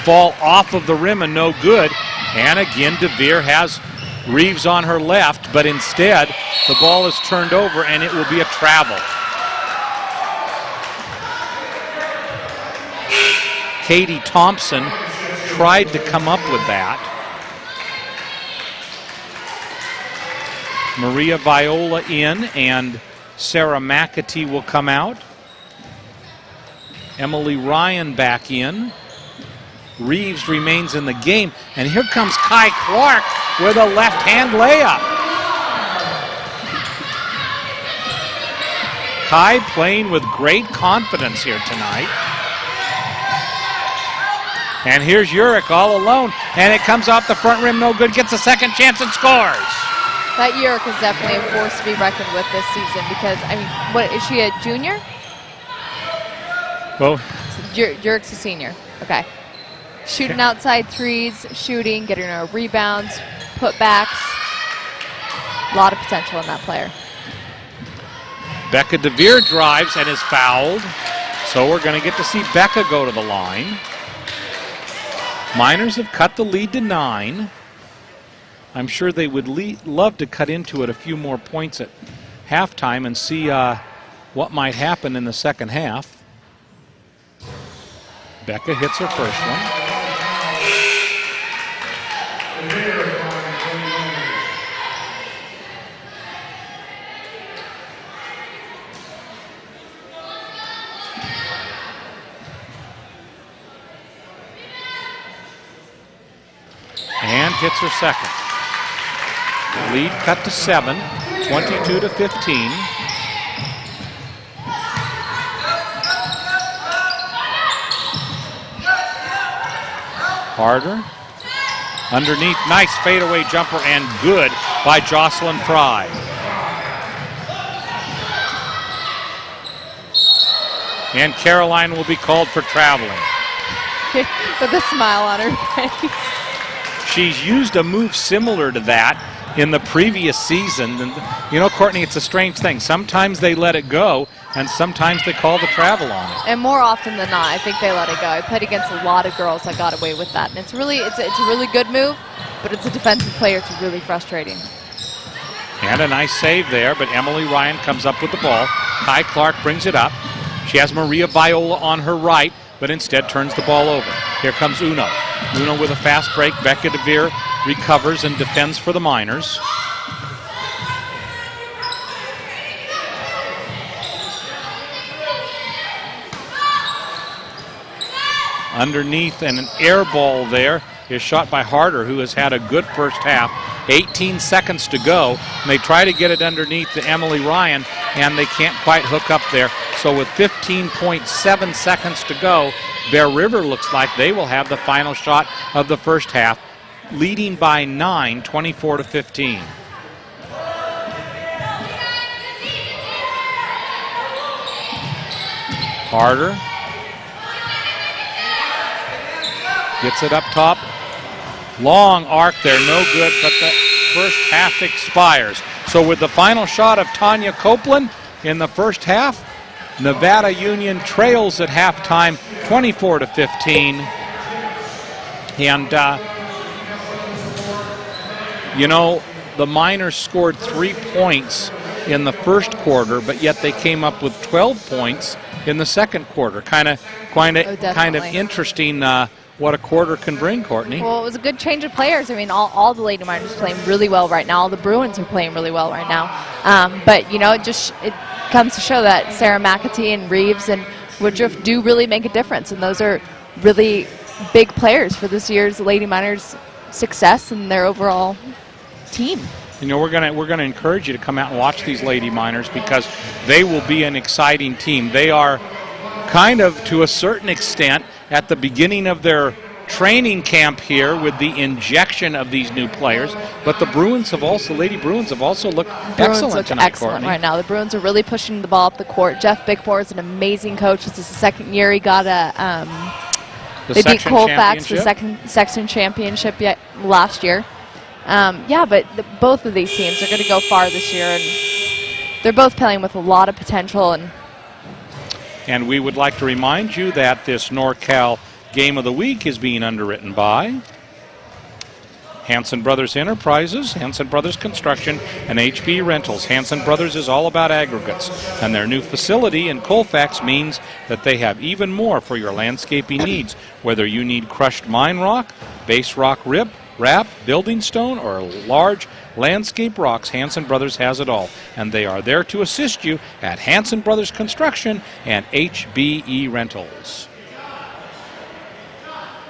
fall off of the rim and no good. And again, DeVere has Reeves on her left, but instead the ball is turned over and it will be a travel. Katie Thompson tried to come up with that. Maria Viola in, and Sarah McAtee will come out. Emily Ryan back in. Reeves remains in the game, and here comes Kai Clark with a left-hand layup. Kai playing with great confidence here tonight. And here's Urich all alone, and it comes off the front rim, no good, gets a second chance and scores. That Urich is definitely a force to be reckoned with this season because, I mean, what, is she a junior? Well, Urich's a senior. Okay. Shooting outside threes, shooting, getting her rebounds, putbacks. A lot of potential in that player. Becca DeVere drives and is fouled. So we're going to get to see Becca go to the line. Miners have cut the lead to 9. I'm sure they would love to cut into it a few more points at halftime and see what might happen in the second half. Becca hits her first one. And hits her second. Lead cut to 7, 22-15. Harder. Underneath, nice fadeaway jumper and good by Jocelyn Fry. And Caroline will be called for traveling. With a smile on her face. She's used a move similar to that in the previous season. And, you know, Courtney, it's a strange thing. Sometimes they let it go, and sometimes they call the travel on it. And more often than not, I think they let it go. I played against a lot of girls that got away with that. And it's a really good move, but it's a defensive player. It's really frustrating. And a nice save there, but Emily Ryan comes up with the ball. Kai Clark brings it up. She has Maria Viola on her right, but instead turns the ball over. Here comes Uno. Uno with a fast break. Becca DeVere recovers and defends for the Miners. Underneath, and an air ball there is shot by Harder, who has had a good first half. 18 seconds to go, and they try to get it underneath to Emily Ryan, and they can't quite hook up there. So with 15.7 seconds to go, Bear River looks like they will have the final shot of the first half, leading by 9, 24-15. Harder gets it up top. Long arc there, no good, but the first half expires. So with the final shot of Tanya Copeland in the first half, Nevada Union trails at halftime 24-15. And You know, the Miners scored 3 points in the first quarter, but yet they came up with 12 points in the second quarter. Kind of interesting what a quarter can bring, Courtney. Well, it was a good change of players. I mean, all the Lady Miners are playing really well right now. All the Bruins are playing really well right now. But, you know, it comes to show that Sarah McAtee and Reeves and Woodruff do really make a difference, and those are really big players for this year's Lady Miners' success and their overall team. You know, we're gonna encourage you to come out and watch these Lady Miners because they will be an exciting team. They are kind of, to a certain extent, at the beginning of their training camp here with the injection of these new players. But the Lady Bruins have also looked excellent tonight, excellent Courtney. Right now. The Bruins are really pushing the ball up the court. Jeff Bickmore is an amazing coach. This is the second year he got they beat Colfax the section championship last year. But both of these teams are going to go far this year, and they're both playing with a lot of potential. And we would like to remind you that this NorCal Game of the Week is being underwritten by Hanson Brothers Enterprises, Hanson Brothers Construction, and HB Rentals. Hanson Brothers is all about aggregates, and their new facility in Colfax means that they have even more for your landscaping needs, whether you need crushed mine rock, base rock wrap, building stone, or large landscape rocks. Hanson Brothers has it all, and they are there to assist you at Hanson Brothers Construction and HBE Rentals.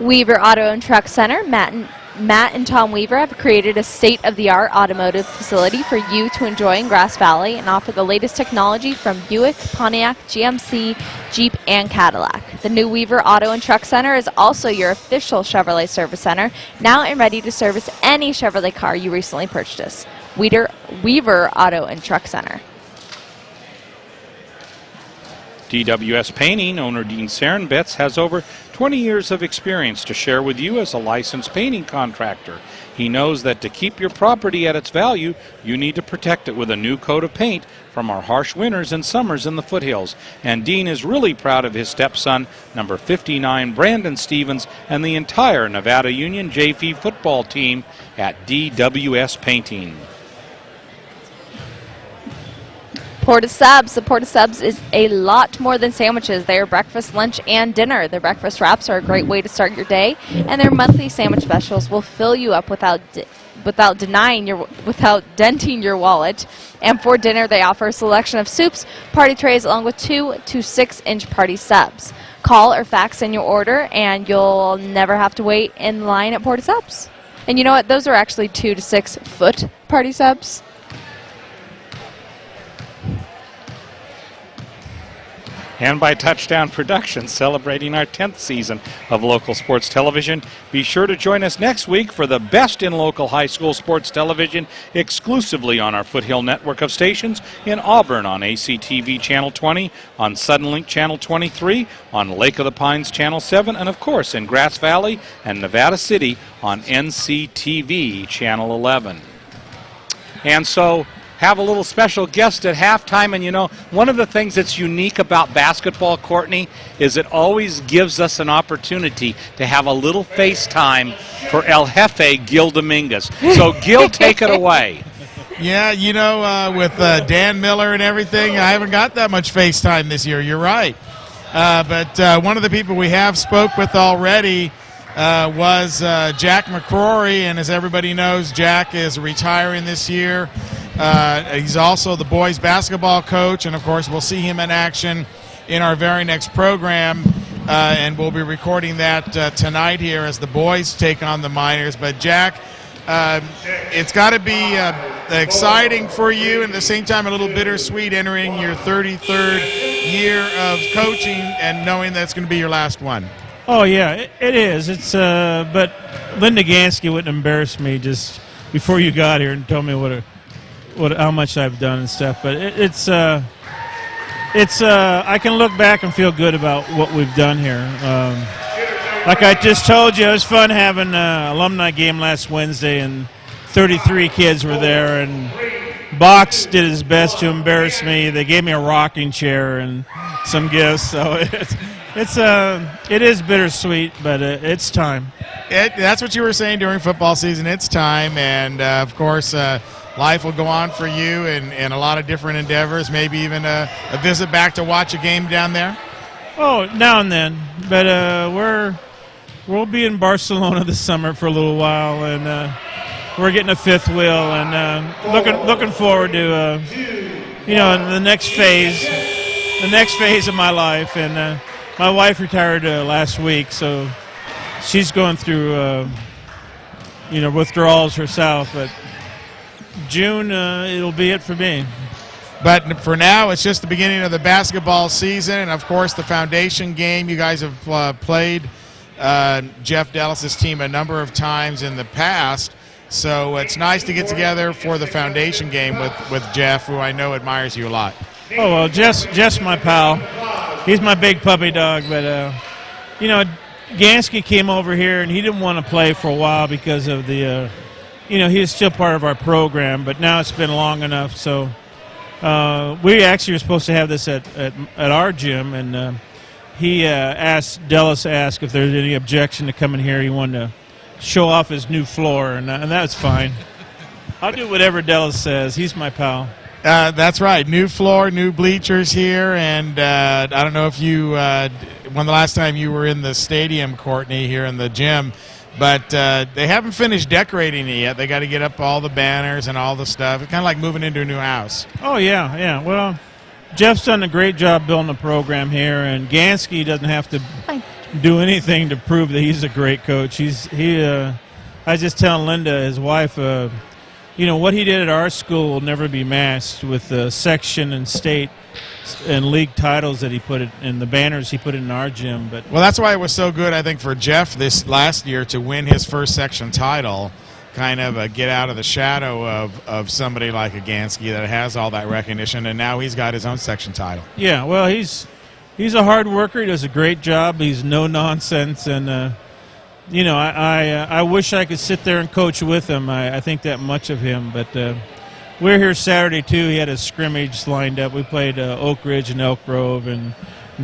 Weaver Auto and Truck Center, Matt and Tom Weaver have created a state-of-the-art automotive facility for you to enjoy in Grass Valley and offer the latest technology from Buick, Pontiac, GMC, Jeep, and Cadillac. The new Weaver Auto and Truck Center is also your official Chevrolet service center, now and ready to service any Chevrolet car you recently purchased. Weaver Auto and Truck Center. DWS Painting owner Dean Sarenbetz has over 20 years of experience to share with you as a licensed painting contractor. He knows that to keep your property at its value, you need to protect it with a new coat of paint from our harsh winters and summers in the foothills. And Dean is really proud of his stepson, number 59, Brandon Stevens, and the entire Nevada Union JV football team at DWS Painting. Porta Subs. The Porta Subs is a lot more than sandwiches. They are breakfast, lunch, and dinner. Their breakfast wraps are a great way to start your day, and their monthly sandwich specials will fill you up without denting your wallet. And for dinner, they offer a selection of soups, party trays, along with 2 to 6 inch party subs. Call or fax in your order, and you'll never have to wait in line at Porta Subs. And you know what? Those are actually 2 to 6 foot party subs. And by Touchdown Productions, celebrating our 10th season of local sports television. Be sure to join us next week for the best in local high school sports television, exclusively on our Foothill network of stations, in Auburn on ACTV Channel 20, on Suddenlink Channel 23, on Lake of the Pines Channel 7, and of course in Grass Valley and Nevada City on NCTV Channel 11. And so, have a little special guest at halftime. And you know, one of the things that's unique about basketball, Courtney, is it always gives us an opportunity to have a little FaceTime for El Jefe Gil Dominguez. So Gil, take it away. Yeah, you know, with Dan Miller and everything, I haven't got that much FaceTime this year. You're right. But one of the people we have spoke with already was Jack McCrory, and as everybody knows, Jack is retiring this year. He's also the boys basketball coach, and of course we'll see him in action in our very next program, and we'll be recording that tonight here as the boys take on the Miners. But Jack, it's got to be exciting for you, and at the same time a little bittersweet entering your 33rd year of coaching and knowing that's going to be your last one. Oh yeah, it is. It's but Linda Gansky wouldn't embarrass me just before you got here and tell me how much I've done and stuff. But it's I can look back and feel good about what we've done here. Like I just told you, it was fun having an alumni game last Wednesday, and 33 kids were there, and Box did his best to embarrass me. They gave me a rocking chair and some gifts, so It is bittersweet, but it's time. That's what you were saying during football season. It's time, and of course, life will go on for you in a lot of different endeavors. Maybe even a visit back to watch a game down there. Oh, now and then, but we'll be in Barcelona this summer for a little while, and we're getting a fifth wheel, and looking forward to the next phase of my life. And my wife retired last week, so she's going through withdrawals herself. But June, it'll be it for me. But for now, it's just the beginning of the basketball season, and of course the foundation game. You guys have played Jeff Dallas's team a number of times in the past, so it's nice to get together for the foundation game with Jeff, who I know admires you a lot. Oh, well, Jeff's my pal. He's my big puppy dog, but Gansky came over here and he didn't want to play for a while because of the he was still part of our program, but now it's been long enough. So we actually were supposed to have this at our gym, and Dallas asked if there's any objection to coming here. He wanted to show off his new floor, and that's fine. I'll do whatever Dallas says. He's my pal. That's right. New floor, new bleachers here, and I don't know if you when the last time you were in the stadium, Courtney, here in the gym, but they haven't finished decorating it yet. They got to get up all the banners and all the stuff. It's kind of like moving into a new house. Oh yeah. Well, Jeff's done a great job building the program here, and Gansky doesn't have to do anything to prove that he's a great coach. I was just telling Linda, his wife. What he did at our school will never be matched with the section and state and league titles that he put in the banners he put in our gym. But well, that's why it was so good, I think, for Jeff this last year to win his first section title, kind of get out of the shadow of somebody like a Gansky that has all that recognition, and now he's got his own section title. Yeah, well, he's a hard worker. He does a great job. He's no nonsense, and I wish I could sit there and coach with him. I think that much of him. But we're here Saturday, too. He had a scrimmage lined up. We played Oak Ridge and Elk Grove and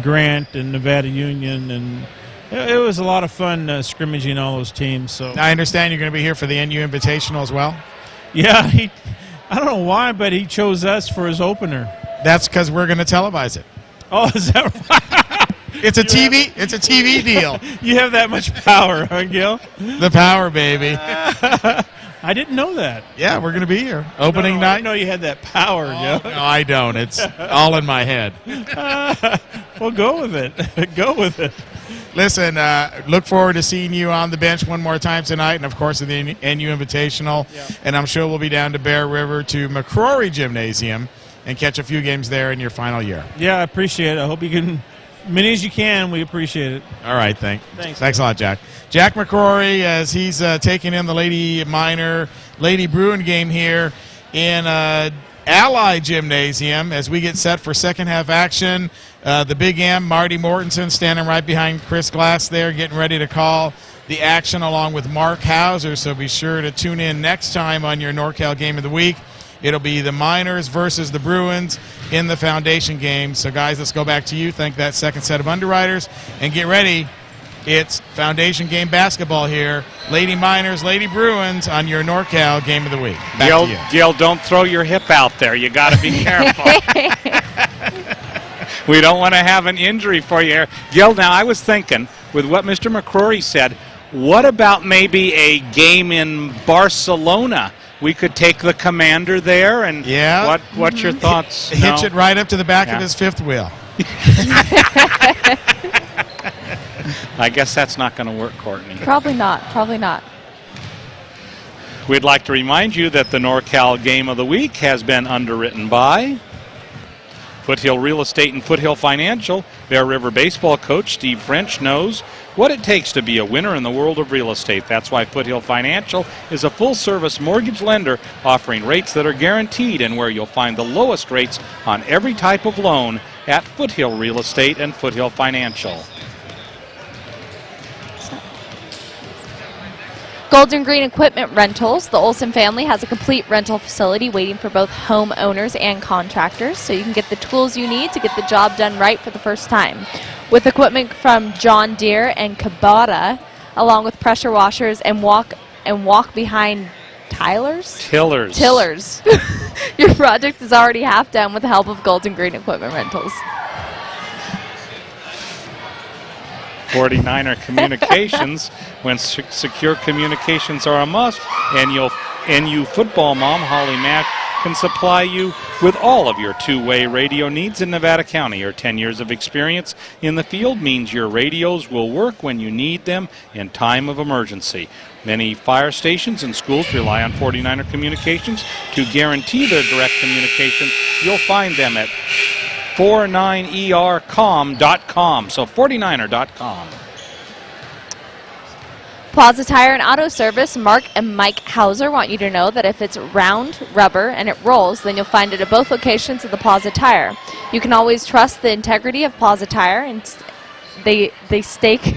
Grant and Nevada Union. And it was a lot of fun scrimmaging all those teams. So I understand you're going to be here for the NU Invitational as well? Yeah. I don't know why, but he chose us for his opener. That's because we're going to televise it. Oh, is that right? It's a TV deal. You have that much power, huh, Gil? The power, baby. I didn't know that. Yeah, we're going to be here. Opening night. I didn't know you had that power, Gil. No, I don't. It's all in my head. Well, go with it. Go with it. Listen, look forward to seeing you on the bench one more time tonight, and, of course, at the NU Invitational. Yeah. And I'm sure we'll be down to Bear River to McCrory Gymnasium and catch a few games there in your final year. Yeah, I appreciate it. I hope you can – many as you can. We appreciate it. All right, thanks a lot, Jack. Jack McCrory, as he's taking in the Lady Bruin game here in Ally Gymnasium as we get set for second half action. The Big M, Marty Mortensen, standing right behind Chris Glass there, getting ready to call the action along with Mark Hauser. So be sure to tune in next time on your NorCal Game of the Week. It'll be the Miners versus the Bruins in the foundation game. So, guys, let's go back to you. Thank that second set of underwriters. And get ready. It's foundation game basketball here. Lady Miners, Lady Bruins on your NorCal Game of the Week. Back to you. Gil, don't throw your hip out there. You got to be careful. We don't want to have an injury for you here. Gil, now I was thinking, with what Mr. McCrory said, what about maybe a game in Barcelona? We could take the commander there, and what's your thoughts? Hitch it right up to the back of his fifth wheel. I guess that's not going to work, Courtney. Probably not. We'd like to remind you that the NorCal Game of the Week has been underwritten by Foothill Real Estate and Foothill Financial. Bear River baseball coach Steve French knows what it takes to be a winner in the world of real estate. That's why Foothill Financial is a full-service mortgage lender offering rates that are guaranteed and where you'll find the lowest rates on every type of loan at Foothill Real Estate and Foothill Financial. Golden Green Equipment Rentals. The Olson family has a complete rental facility waiting for both homeowners and contractors, so you can get the tools you need to get the job done right for the first time. With equipment from John Deere and Kubota, along with pressure washers and walk behind tillers. Your project is already half done with the help of Golden Green Equipment Rentals. 49er Communications, when secure communications are a must, and NU football mom Holly Mash can supply you with all of your two-way radio needs in Nevada County. Her 10 years of experience in the field means your radios will work when you need them in time of emergency. Many fire stations and schools rely on 49er Communications to guarantee their direct communication. You'll find them at 49ercom.com, so 49er.com. Plaza Tire and Auto Service, Mark and Mike Hauser want you to know that if it's round rubber and it rolls, then you'll find it at both locations of the Plaza Tire. You can always trust the integrity of Plaza Tire, and they stake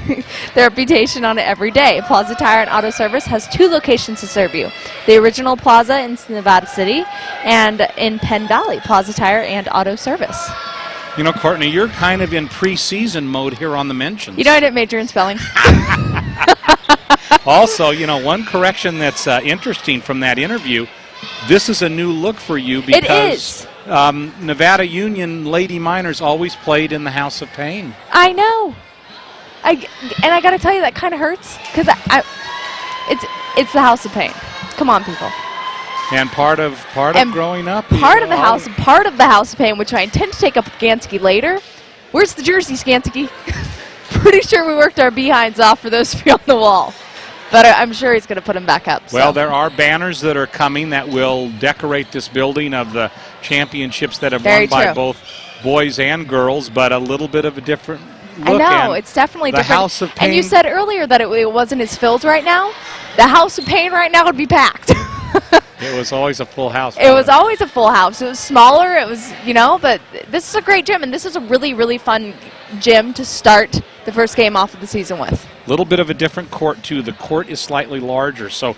their reputation on it every day. Plaza Tire and Auto Service has 2 locations to serve you. The original Plaza in Nevada City and in Penn Valley, Plaza Tire and Auto Service. You know, Courtney, you're kind of in preseason mode here on the mentions. You know, I didn't major in spelling. Also, you know, one correction that's interesting from that interview, this is a new look for you because it is. Nevada Union Lady Miners always played in the House of Pain. I know. I got to tell you, that kind of hurts because it's the House of Pain. Come on, people. And part of growing up. Part of the House of Pain, which I intend to take up with Gansky later. Where's the jersey, Skansky? Pretty sure we worked our behinds off for those to be on the wall. But I'm sure he's going to put them back up. Well, there are banners that are coming that will decorate this building of the championships that have won by both boys and girls, but a little bit of a different look. I know, it's definitely different. House of Pain. And you said earlier that it wasn't as filled right now. The House of Pain right now would be packed. It was always a full house. It was always a full house. It was smaller. It was, you know, but this is a great gym, and this is a really, really fun gym to start the first game off of the season with. A little bit of a different court, too. The court is slightly larger, so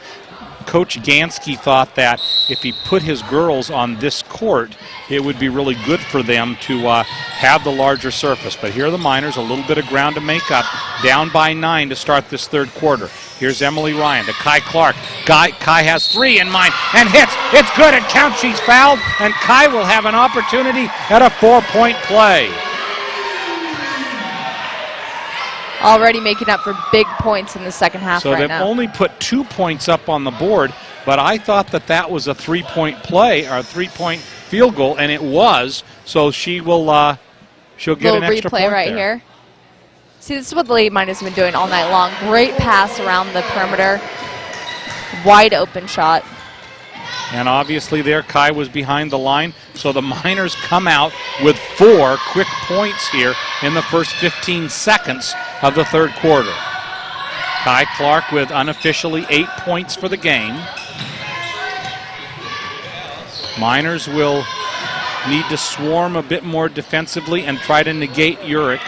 Coach Gansky thought that if he put his girls on this court, it would be really good for them to have the larger surface. But here are the Miners, a little bit of ground to make up, down by 9 to start this third quarter. Here's Emily Ryan to Kai Clark. Kai has 3 in mind and hits. It's good. It counts. She's fouled, and Kai will have an opportunity at a 4-point play. Already making up for big points in the second half right now. So they've only put 2 points up on the board, but I thought that was a 3-point play or a 3-point field goal, and it was. So she'll get an extra point right there. Here. See, this is what the Lady Miners have been doing all night long. Great pass around the perimeter. Wide open shot. And obviously there, Kai was behind the line, so the Miners come out with 4 quick points here in the first 15 seconds of the third quarter. Kai Clark with unofficially 8 points for the game. Miners will need to swarm a bit more defensively and try to negate Urich.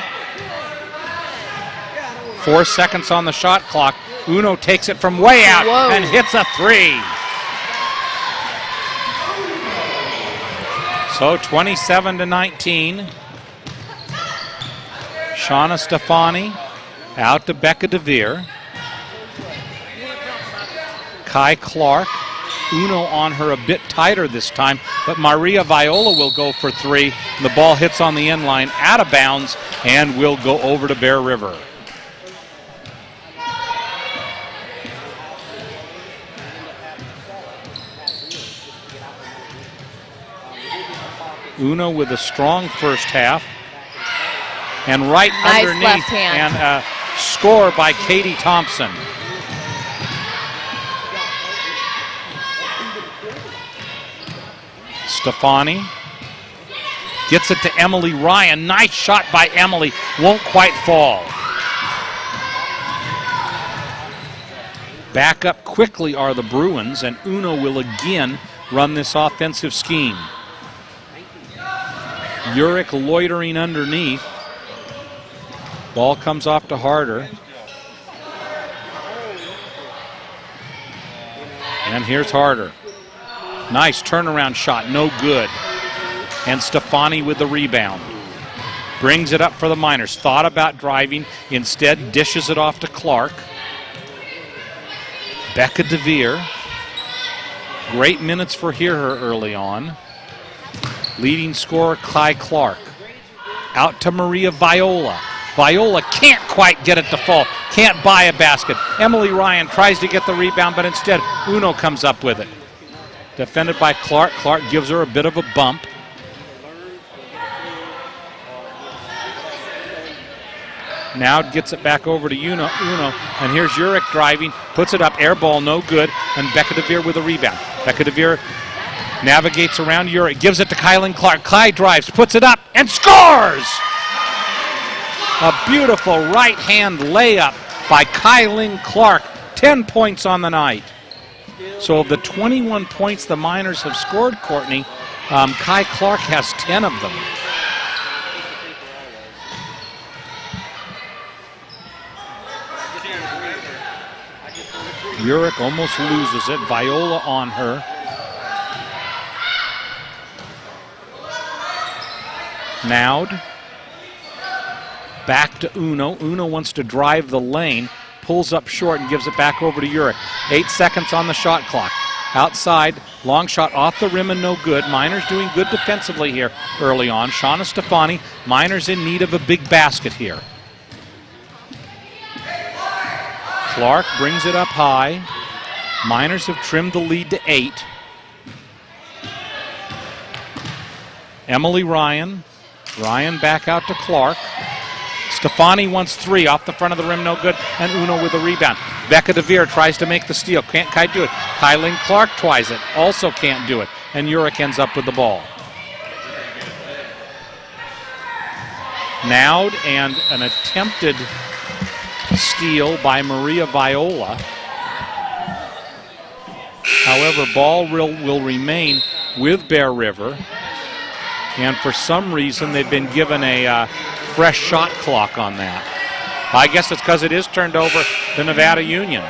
4 seconds on the shot clock. Uno takes it from way out and hits a 3. So 27-19. Shauna Stefani out to Becca DeVere. Kai Clark. Uno on her a bit tighter this time, but Maria Viola will go for 3. The ball hits on the end line out of bounds and will go over to Bear River. Uno with a strong first half. And right underneath, left hand. And a score by Katie Thompson. Stefani gets it to Emily Ryan. Nice shot by Emily. Won't quite fall. Back up quickly are the Bruins, and Uno will again run this offensive scheme. Urich loitering underneath. Ball comes off to Harder. And here's Harder. Nice turnaround shot, no good. And Stefani with the rebound. Brings it up for the Miners. Thought about driving, instead dishes it off to Clark. Becca DeVere. Great minutes for her early on. Leading scorer Kai Clark. Out to Maria Viola. Viola can't quite get it to fall. Can't buy a basket. Emily Ryan tries to get the rebound, but instead Uno comes up with it. Defended by Clark. Clark gives her a bit of a bump. Now gets it back over to Uno, and here's Urich driving, puts it up, air ball, no good, and Becca DeVere with a rebound. Becca DeVere navigates around Urich, gives it to Kylan Clark. Kai drives, puts it up, and scores! A beautiful right-hand layup by Kylan Clark. 10 points on the night. So of the 21 points the Miners have scored, Courtney, Kai Clark has 10 of them. Urich almost loses it. Viola on her. Naud. Back to Uno. Uno wants to drive the lane. Pulls up short and gives it back over to Urich. 8 seconds on the shot clock. Outside, long shot off the rim and no good. Miners doing good defensively here early on. Shauna Stefani, Miners in need of a big basket here. Clark brings it up high. Miners have trimmed the lead to 8. Emily Ryan. Ryan back out to Clark. Stefani wants 3 off the front of the rim, no good, and Uno with a rebound. Becca DeVere tries to make the steal. Can't quite do it. Kylan Clark tries it. Also can't do it. And Urich ends up with the ball. Naud and an attempted steal by Maria Viola. However, ball will remain with Bear River. And for some reason, they've been given a fresh shot clock on that. I guess it's because it is turned over to Nevada Union.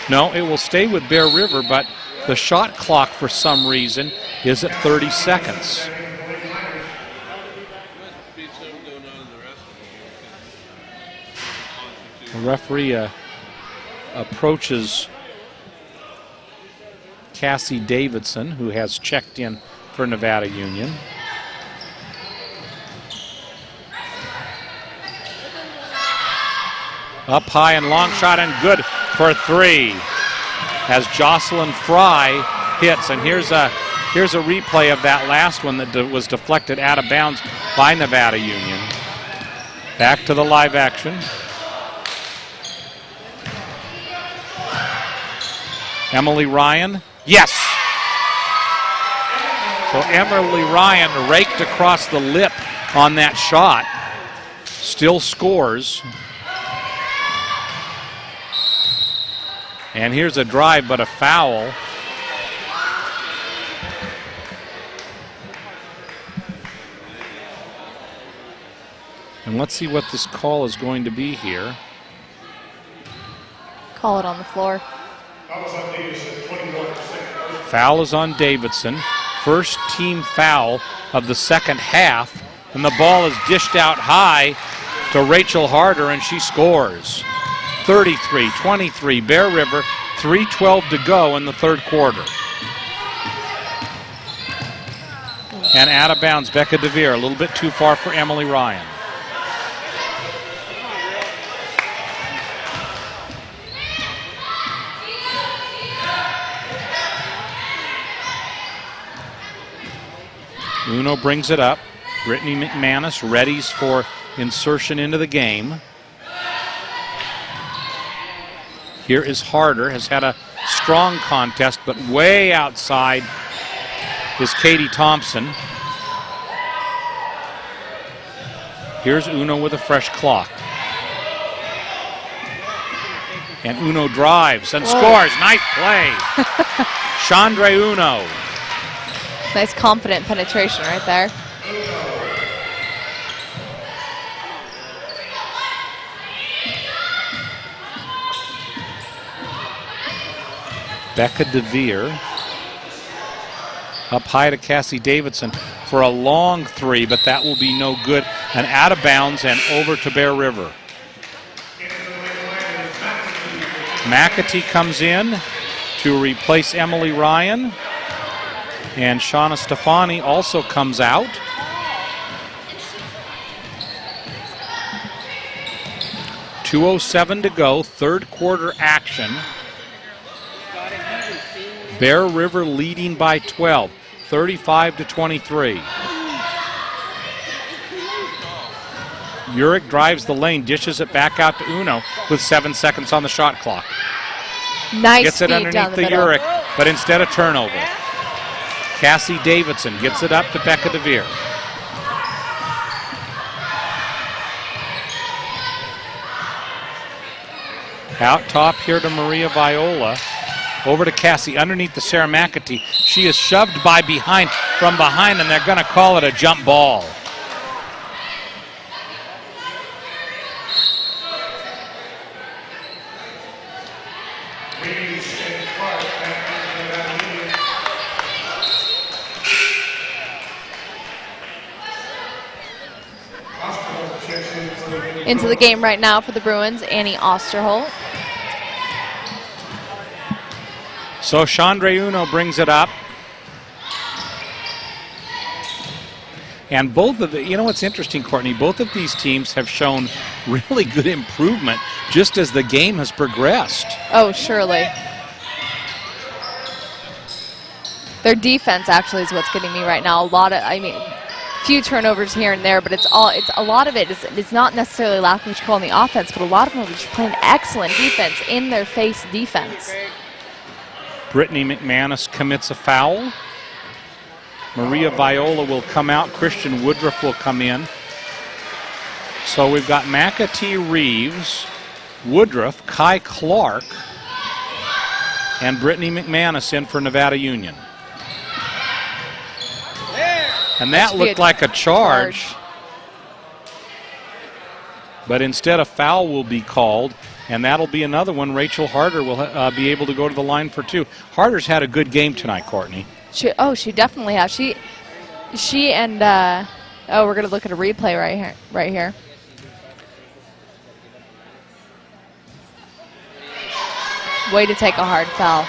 No, it will stay with Bear River, but the shot clock for some reason is at 30 seconds. The referee approaches Cassie Davidson, who has checked in for Nevada Union. Up high and long shot and good for 3 as Jocelyn Fry hits. And here's a replay of that last one that was deflected out of bounds by Nevada Union. Back to the live action. Emily Ryan. Yes! So Emily Ryan raked across the lip on that shot. Still scores. And here's a drive, but a foul. And let's see what this call is going to be here. Call it on the floor. Foul is on Davidson. First team foul of the second half. And the ball is dished out high to Rachel Harder, and she scores. 33-23, Bear River, 3:12 to go in the third quarter. And out of bounds, Becca DeVere, a little bit too far for Emily Ryan. Uno brings it up. Brittany McManus readies for insertion into the game. Here is Harder, has had a strong contest, but way outside is Katie Thompson. Here's Uno with a fresh clock. And Uno drives and scores. Nice play. Chandra Uno. Nice confident penetration right there. Becca DeVere up high to Cassie Davidson for a long three, but that will be no good. And out of bounds and over to Bear River. McAtee comes in to replace Emily Ryan. And Shauna Stefani also comes out. .207 to go, third quarter action. Bear River leading by 12, 35-23. Urick drives the lane, dishes it back out to Uno with 7 seconds on the shot clock. Nice Gets it underneath the Urick, but instead a turnover. Cassie Davidson gets it up to Becca DeVere. Out top here to Maria Viola. Over to Cassie, underneath the Sarah McAtee. She is shoved from behind, and they're going to call it a jump ball. Into the game right now for the Bruins, Annie Osterholt. So Chandra Uno brings it up. And both of the, you know what's interesting, Courtney, both of these teams have shown really good improvement just as the game has progressed. Oh, surely. Their defense actually is what's getting me right now. Few turnovers here and there, but a lot of it is not necessarily lacking control on the offense, but a lot of them are just playing excellent defense, in their face defense. Brittany McManus commits a foul. Maria Viola will come out. Christian Woodruff will come in. So we've got McAtee, Reeves, Woodruff, Kai Clark, and Brittany McManus in for Nevada Union. And that looked like a charge. But instead a foul will be called, and that'll be another one. Rachel Harder will be able to go to the line for two. Harder's had a good game tonight, Courtney. She definitely has. She and we're gonna look at a replay right here. Way to take a hard foul.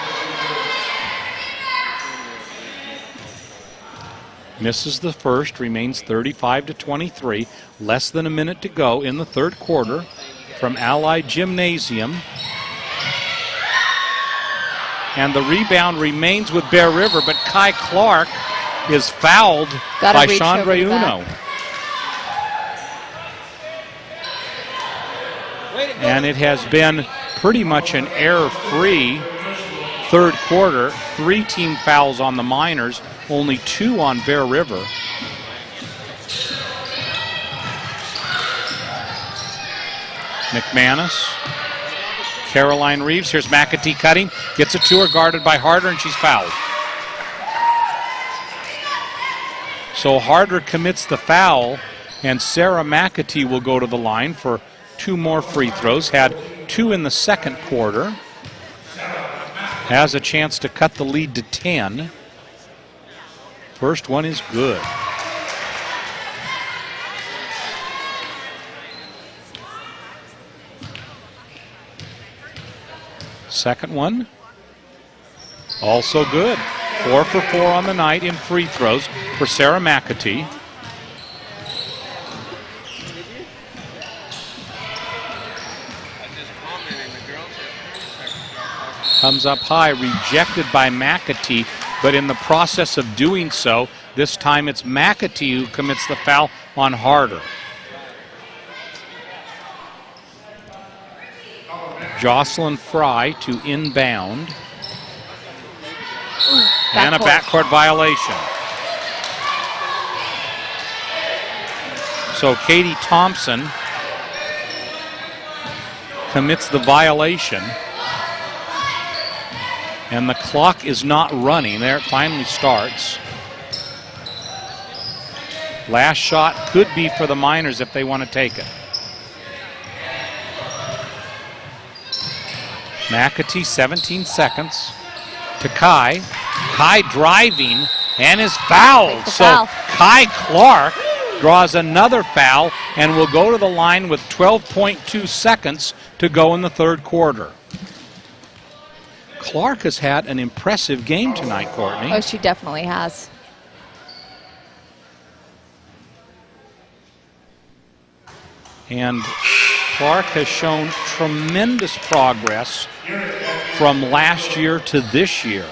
Misses the first, remains 35-23. Less than a minute to go in the third quarter from Allied Gymnasium. And the rebound remains with Bear River, but Kai Clark is fouled by Chandra Uno. And it has been pretty much an error-free third quarter. 3 team fouls on the Miners, only 2 on Bear River. McManus, Caroline Reeves, here's McAtee cutting, gets it to her, guarded by Harder, and she's fouled. So Harder commits the foul, and Sarah McAtee will go to the line for 2 more free throws. Had 2 in the second quarter. Has a chance to cut the lead to 10. First one is good. Second one, also good. 4 for 4 on the night in free throws for Sarah McAtee. Comes up high, rejected by McAtee, but in the process of doing so, this time it's McAtee who commits the foul on Harder. Jocelyn Fry to inbound. And a backcourt violation. So Katie Thompson commits the violation. And the clock is not running. There it finally starts. Last shot could be for the Miners if they want to take it. McAtee, 17 seconds. to Kai. Kai driving and is fouled. So foul. Kai Clark draws another foul and will go to the line with 12.2 seconds to go in the third quarter. Clark has had an impressive game tonight, Courtney. Oh, she definitely has. And Clark has shown tremendous progress from last year to this year.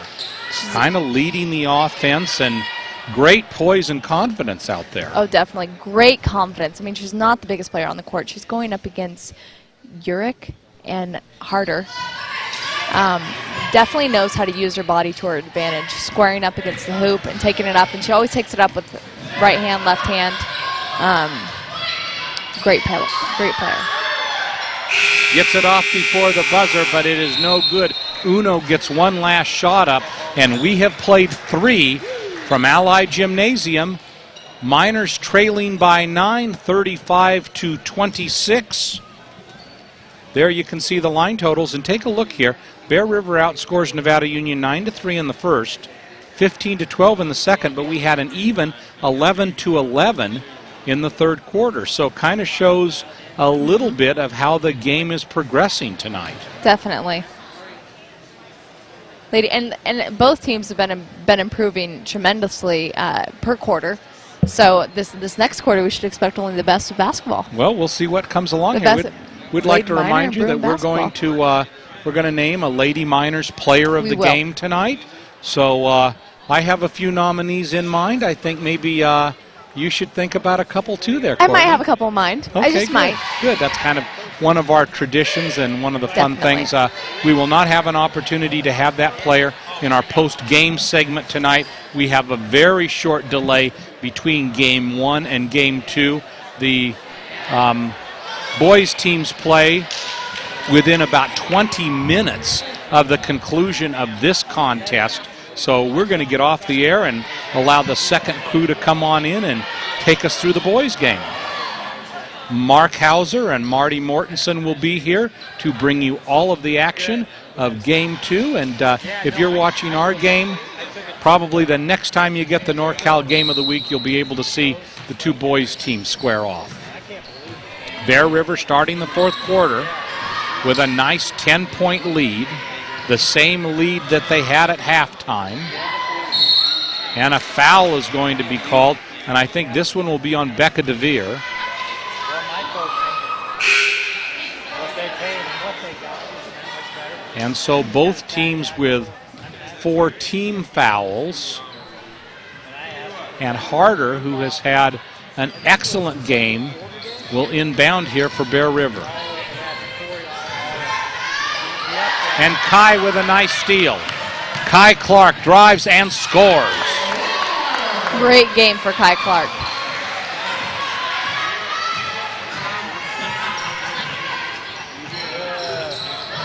Kind of leading the offense and great poise and confidence out there. Oh, definitely. Great confidence. I mean, she's not the biggest player on the court. She's going up against Urich and Harder. Definitely knows how to use her body to her advantage, squaring up against the hoop and taking it up. And she always takes it up with right hand, left hand. Great player. Great player. Gets it off before the buzzer, but it is no good. Uno gets one last shot up, and we have played 3 from Allied Gymnasium. Miners trailing by 9, 35-26. There you can see the line totals, and take a look here. Bear River outscores Nevada Union 9-3 in the first, 15-12 in the second, but we had an even 11-11 in the third quarter. So kind of shows a little bit of how the game is progressing tonight. Definitely. Lady, and both teams have been improving tremendously per quarter. So this next quarter we should expect only the best of basketball. Well, we'll see what comes along here. We'd like to remind you that we're going to name a Lady Miners Player of the Game tonight. So I have a few nominees in mind. I think maybe you should think about a couple too there, Courtney. I might have a couple in mind. Okay, I just might. Good. That's kind of one of our traditions and one of the fun things. We will not have an opportunity to have that player in our post-game segment tonight. We have a very short delay between Game 1 and Game 2. The boys teams play within about 20 minutes of the conclusion of this contest. So we're going to get off the air and allow the second crew to come on in and take us through the boys' game. Mark Hauser and Marty Mortensen will be here to bring you all of the action of Game 2. And if you're watching our game, probably the next time you get the NorCal Game of the Week, you'll be able to see the two boys' teams square off. Bear River starting the fourth quarter with a nice 10-point lead. The same lead that they had at halftime. And a foul is going to be called, and I think this one will be on Becca DeVere. And so both teams with 4 team fouls. And Harder, who has had an excellent game, will inbound here for Bear River. And Kai with a nice steal. Kai Clark drives and scores. Great game for Kai Clark.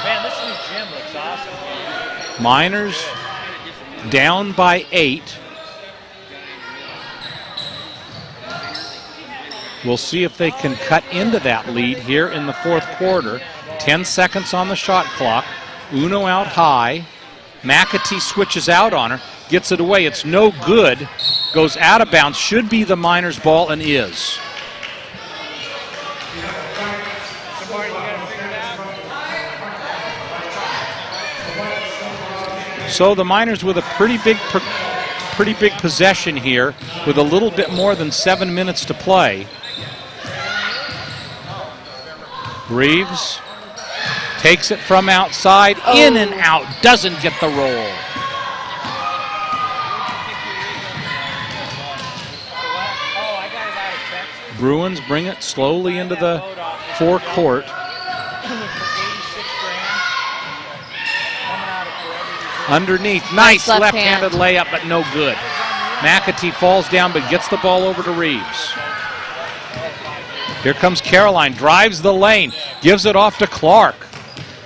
Man, this new gym looks awesome. Miners down by 8. We'll see if they can cut into that lead here in the fourth quarter. 10 seconds on the shot clock. Uno out high. McAtee switches out on her, gets it away. It's no good. Goes out of bounds. Should be the Miners' ball and is. So the Miners with a pretty big possession here with a little bit more than 7 minutes to play. Reeves takes it from outside, in and out, doesn't get the roll. Bruins bring it slowly into the forecourt. Underneath, nice left-handed layup, but no good. McAtee falls down, but gets the ball over to Reeves. Here comes Caroline, drives the lane, gives it off to Clark.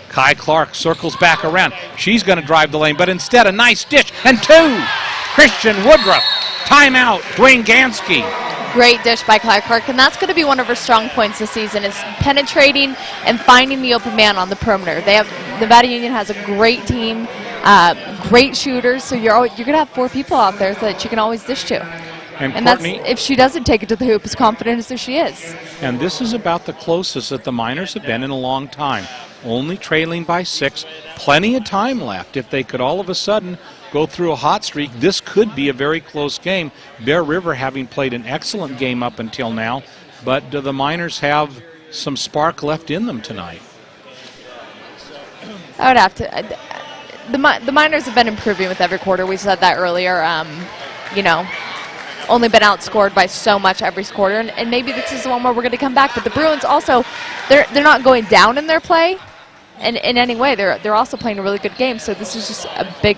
Kai Clark circles back around. She's going to drive the lane, but instead a nice dish, and 2. Christian Woodruff. Timeout, Dwayne Gansky. Great dish by Kai Clark, and that's going to be one of her strong points this season, is penetrating and finding the open man on the perimeter. Nevada Union has a great team Great shooters, so you're going to have 4 people out there that you can always dish to. And that's Courtney, if she doesn't take it to the hoop as confident as she is. and this is about the closest that the Miners have been in a long time. Only trailing by 6. Plenty of time left. If they could all of a sudden go through a hot streak, this could be a very close game. Bear River having played an excellent game up until now, but do the Miners have some spark left in them tonight? I would have to. The Miners have been improving with every quarter. We said that earlier. Only been outscored by so much every quarter, and maybe this is the one where we're going to come back. But the Bruins also, they're not going down in their play, in any way. They're also playing a really good game. So this is just a big.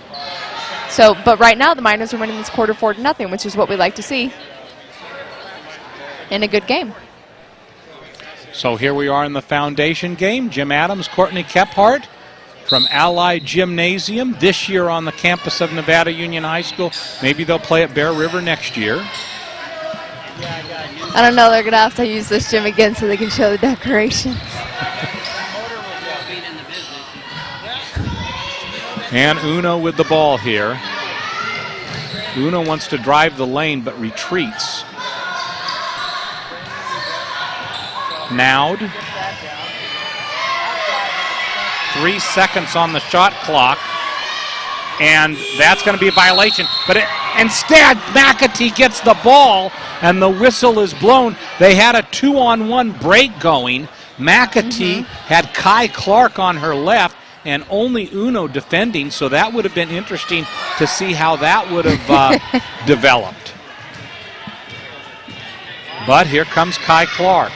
But right now the Miners are winning this quarter 4-0, which is what we like to see in a good game. So here we are in the foundation game. Jim Adams, Courtney Kephart from Allied Gymnasium, this year on the campus of Nevada Union High School. Maybe they'll play at Bear River next year. I don't know. They're going to have to use this gym again so they can show the decorations. And Uno with the ball here. Uno wants to drive the lane but retreats. Naud. 3 seconds on the shot clock, and that's going to be a violation. But instead, McAtee gets the ball, and the whistle is blown. They had a 2-on-1 break going. McAtee had Kai Clark on her left, and only Uno defending, so that would have been interesting to see how that would have developed. But here comes Kai Clark.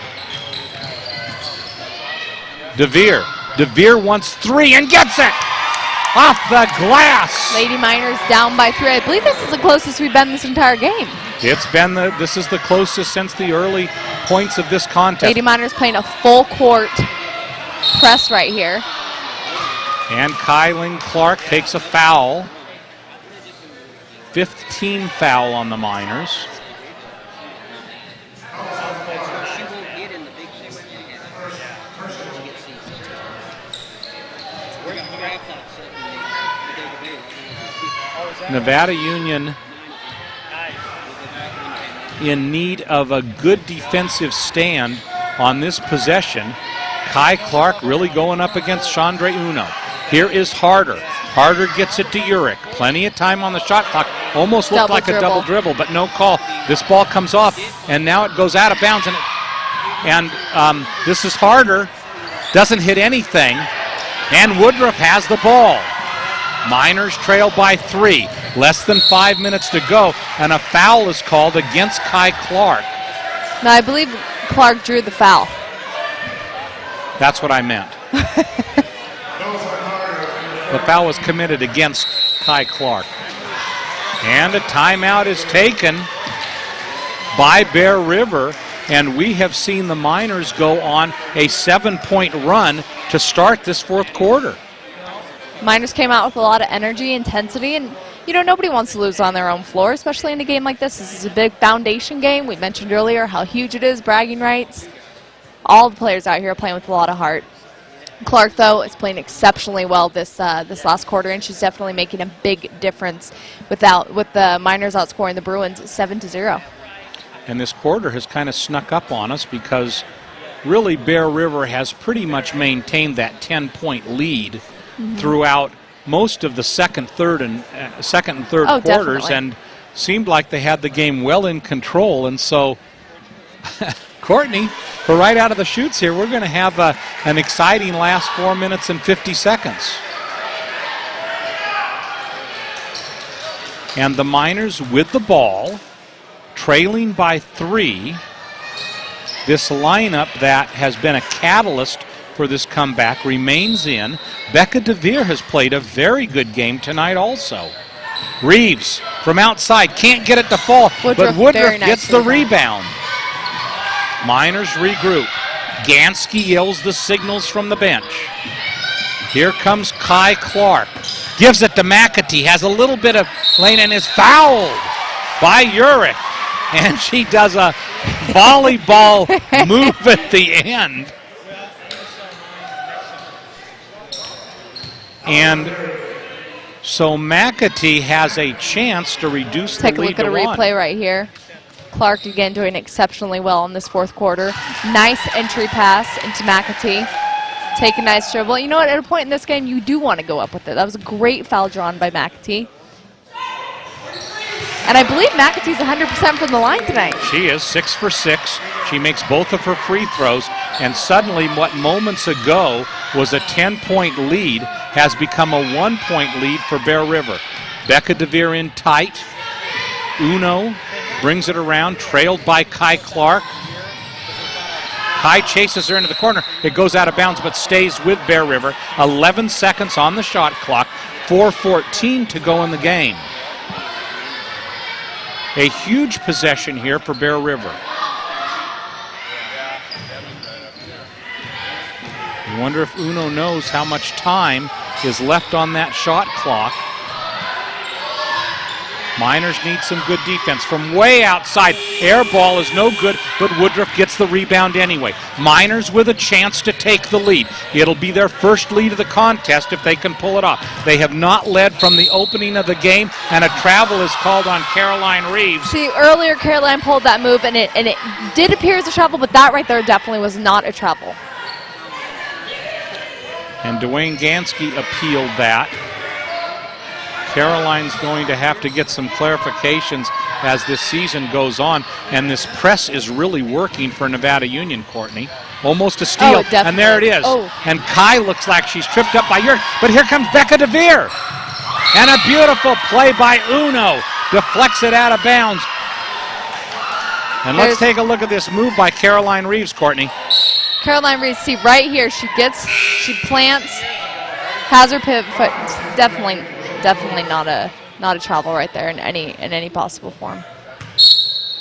DeVere wants 3 and gets it off the glass. Lady Miners down by 3. I believe this is the closest we've been this entire game. This is the closest since the early points of this contest. Lady Miners playing a full court press right here. And Kylie Clark takes a foul. 15 foul on the Miners. Nevada Union in need of a good defensive stand on this possession. Kai Clark really going up against Chandra Uno. Here is Harder. Harder gets it to Urich. Plenty of time on the shot clock. Almost looked like a double dribble, but no call. This ball comes off, and now it goes out of bounds. And this is Harder. Doesn't hit anything. And Woodruff has the ball. Miners trail by 3. Less than 5 minutes to go, and a foul is called against Kai Clark. No, I believe Clark drew the foul. That's what I meant. The foul was committed against Kai Clark. And a timeout is taken by Bear River, and we have seen the Miners go on a 7-point run to start this 4th quarter. Miners came out with a lot of energy, intensity, and nobody wants to lose on their own floor, especially in a game like this. This is a big foundation game. We mentioned earlier how huge it is, bragging rights. All the players out here are playing with a lot of heart. Clark, though, is playing exceptionally well this last quarter, and she's definitely making a big difference with the Miners outscoring the Bruins 7-0. And this quarter has kind of snuck up on us because really Bear River has pretty much maintained that 10-point lead throughout most of the second and third quarters, definitely. and seemed like they had the game well in control. And so, Courtney, for right out of the chutes here, we're going to have an exciting last 4 minutes and 50 seconds. And the Miners with the ball, trailing by 3. This lineup that has been a catalyst for this comeback remains in. Becca DeVere has played a very good game tonight also. Reeves from outside, can't get it to fall, but Woodruff gets the rebound. Miners regroup. Gansky yells the signals from the bench. Here comes Kai Clark. Gives it to McAtee, has a little bit of lane and is fouled by Urich. And she does a volleyball move at the end. And So McAtee has a chance to reduce the lead Take a look at a to 1. replay right here. Clark again doing exceptionally well in this fourth quarter. Nice entry pass into McAtee. Take a nice dribble. You know what? At a point in this game, you do want to go up with it. That was a great foul drawn by McAtee. And I believe McAtee's 100% from the line tonight. She is 6 for 6. She makes both of her free throws. And suddenly what moments ago was a 10-point lead has become a 1-point lead for Bear River. Becca DeVere in tight. Uno brings it around, trailed by Kai Clark. Kai chases her into the corner. It goes out of bounds but stays with Bear River. 11 seconds on the shot clock. 4:14 to go in the game. A huge possession here for Bear River. I wonder if Uno knows how much time is left on that shot clock. Miners need some good defense from way outside. Air ball is no good, but Woodruff gets the rebound anyway. Miners with a chance to take the lead. It'll be their first lead of the contest if they can pull it off. They have not led from the opening of the game, and a travel is called on Caroline Reeves. See, earlier Caroline pulled that move, and it did appear as a travel, but that right there definitely was not a travel. And Dwayne Gansky appealed that. Caroline's going to have to get some clarifications as this season goes on, and this press is really working for Nevada Union, Courtney. Almost a steal, and there it is. And Kai looks like she's tripped up by Yurk, but here comes Becca DeVere. And a beautiful play by Uno. Deflects it out of bounds. And let's take a look at this move by Caroline Reeves, Courtney. Caroline Reeves, see right here, she plants, has her pivot foot. Definitely not a travel right there in any possible form.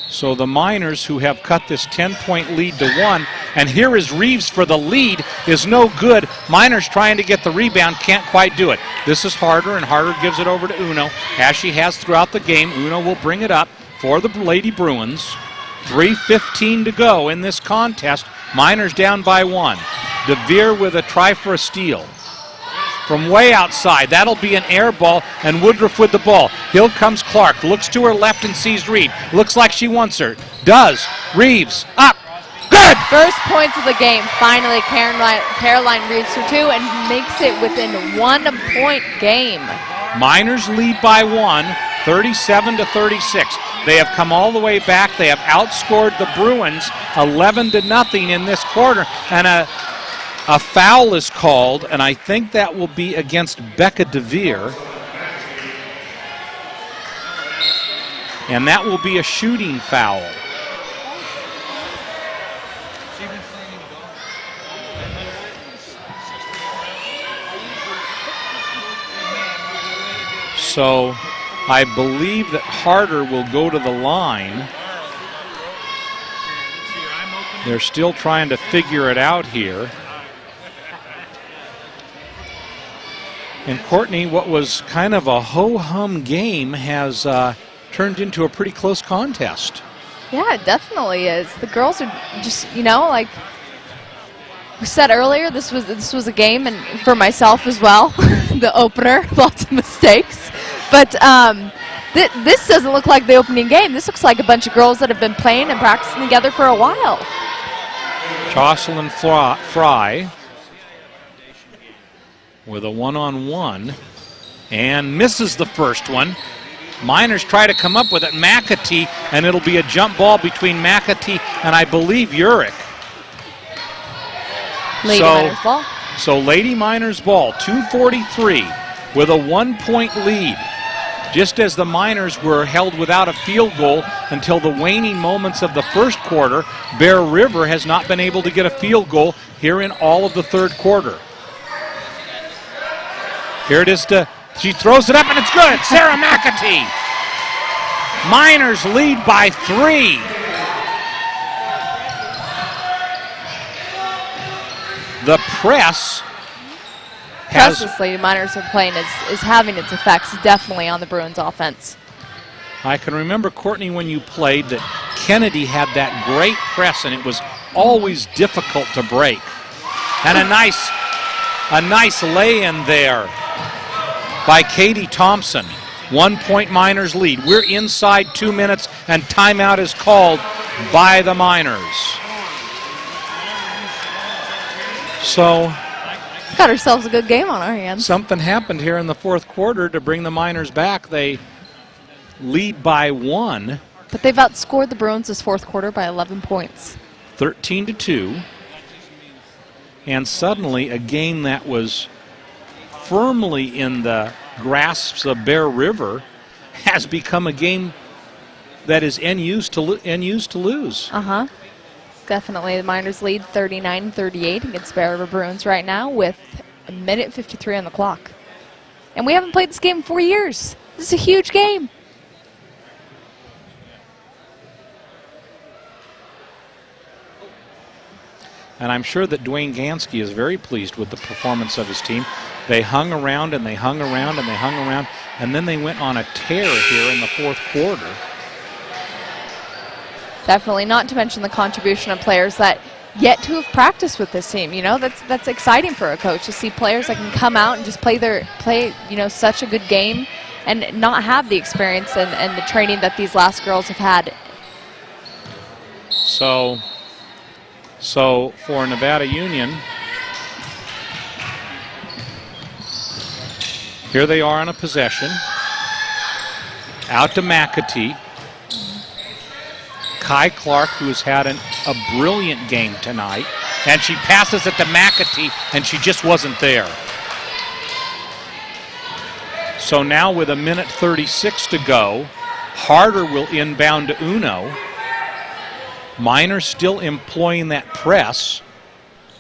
So the Miners, who have cut this 10-point lead to 1, and here is Reeves for the lead, is no good. Miners trying to get the rebound, can't quite do it. This is Harder, and Harder gives it over to Uno, as she has throughout the game. Uno will bring it up for the Lady Bruins. 3:15 to go in this contest. Miners down by 1. DeVere with a try for a steal. From way outside, that'll be an air ball, and Woodruff with the ball. Here comes Clark, looks to her left and sees Reed. Looks like she wants her. Does. Reeves, up. Good! First points of the game. Finally, Caroline Reeves for 2 and makes it within 1-point game. Miners lead by 1, 37-36. They have come all the way back. They have outscored the Bruins 11-0 in this quarter, and a foul is called, and I think that will be against Becca DeVere. And that will be a shooting foul. So I believe that Harder will go to the line. They're still trying to figure it out here. And Courtney, what was kind of a ho-hum game has turned into a pretty close contest. Yeah, it definitely is. The girls are just, like we said earlier, this was a game, and for myself as well, the opener, lots of mistakes. But this doesn't look like the opening game. This looks like a bunch of girls that have been playing and practicing together for a while. Jocelyn Fry with a one-on-one and misses the first one. Miners try to come up with it. McAtee, and it'll be a jump ball between McAtee and I believe Urich. Lady Miners ball. So Lady Miners ball, 2:43 with a 1-point lead. Just as the Miners were held without a field goal until the waning moments of the first quarter, Bear River has not been able to get a field goal here in all of the third quarter. Here it is she throws it up and it's good. Sarah McAtee. Miners lead by 3. The press this Lady Miners are playing is having its effects definitely on the Bruins offense. I can remember, Courtney, when you played, that Kennedy had that great press and it was always difficult to break. And a nice lay-in there. by Katie Thompson. 1 point Miners lead. We're inside 2 minutes, and timeout is called by the Miners. So got ourselves a good game on our hands. something happened here in the fourth quarter to bring the Miners back. They lead by 1. But they've outscored the Bruins this fourth quarter by 11 points. 13-2. And suddenly a game that was firmly in the grasps of Bear River has become a game that is end used to lose. Uh-huh. Definitely. The Miners lead 39-38 against Bear River Bruins right now with 1:53 on the clock. And we haven't played this game in 4 years. This is a huge game. And I'm sure that Dwayne Gansky is very pleased with the performance of his team. They hung around and they hung around and they hung around, and then they went on a tear here in the fourth quarter. Definitely, not to mention the contribution of players that yet to have practiced with this team. You know, that's exciting for a coach to see players that can come out and just play such a good game and not have the experience and the training that these last girls have had. So for Nevada Union, here they are on a possession. Out to McAtee. Kai Clark, who has had a brilliant game tonight, and she passes it to McAtee, and she just wasn't there. So now with 1:36 to go, Harder will inbound to Uno. Miners still employing that press.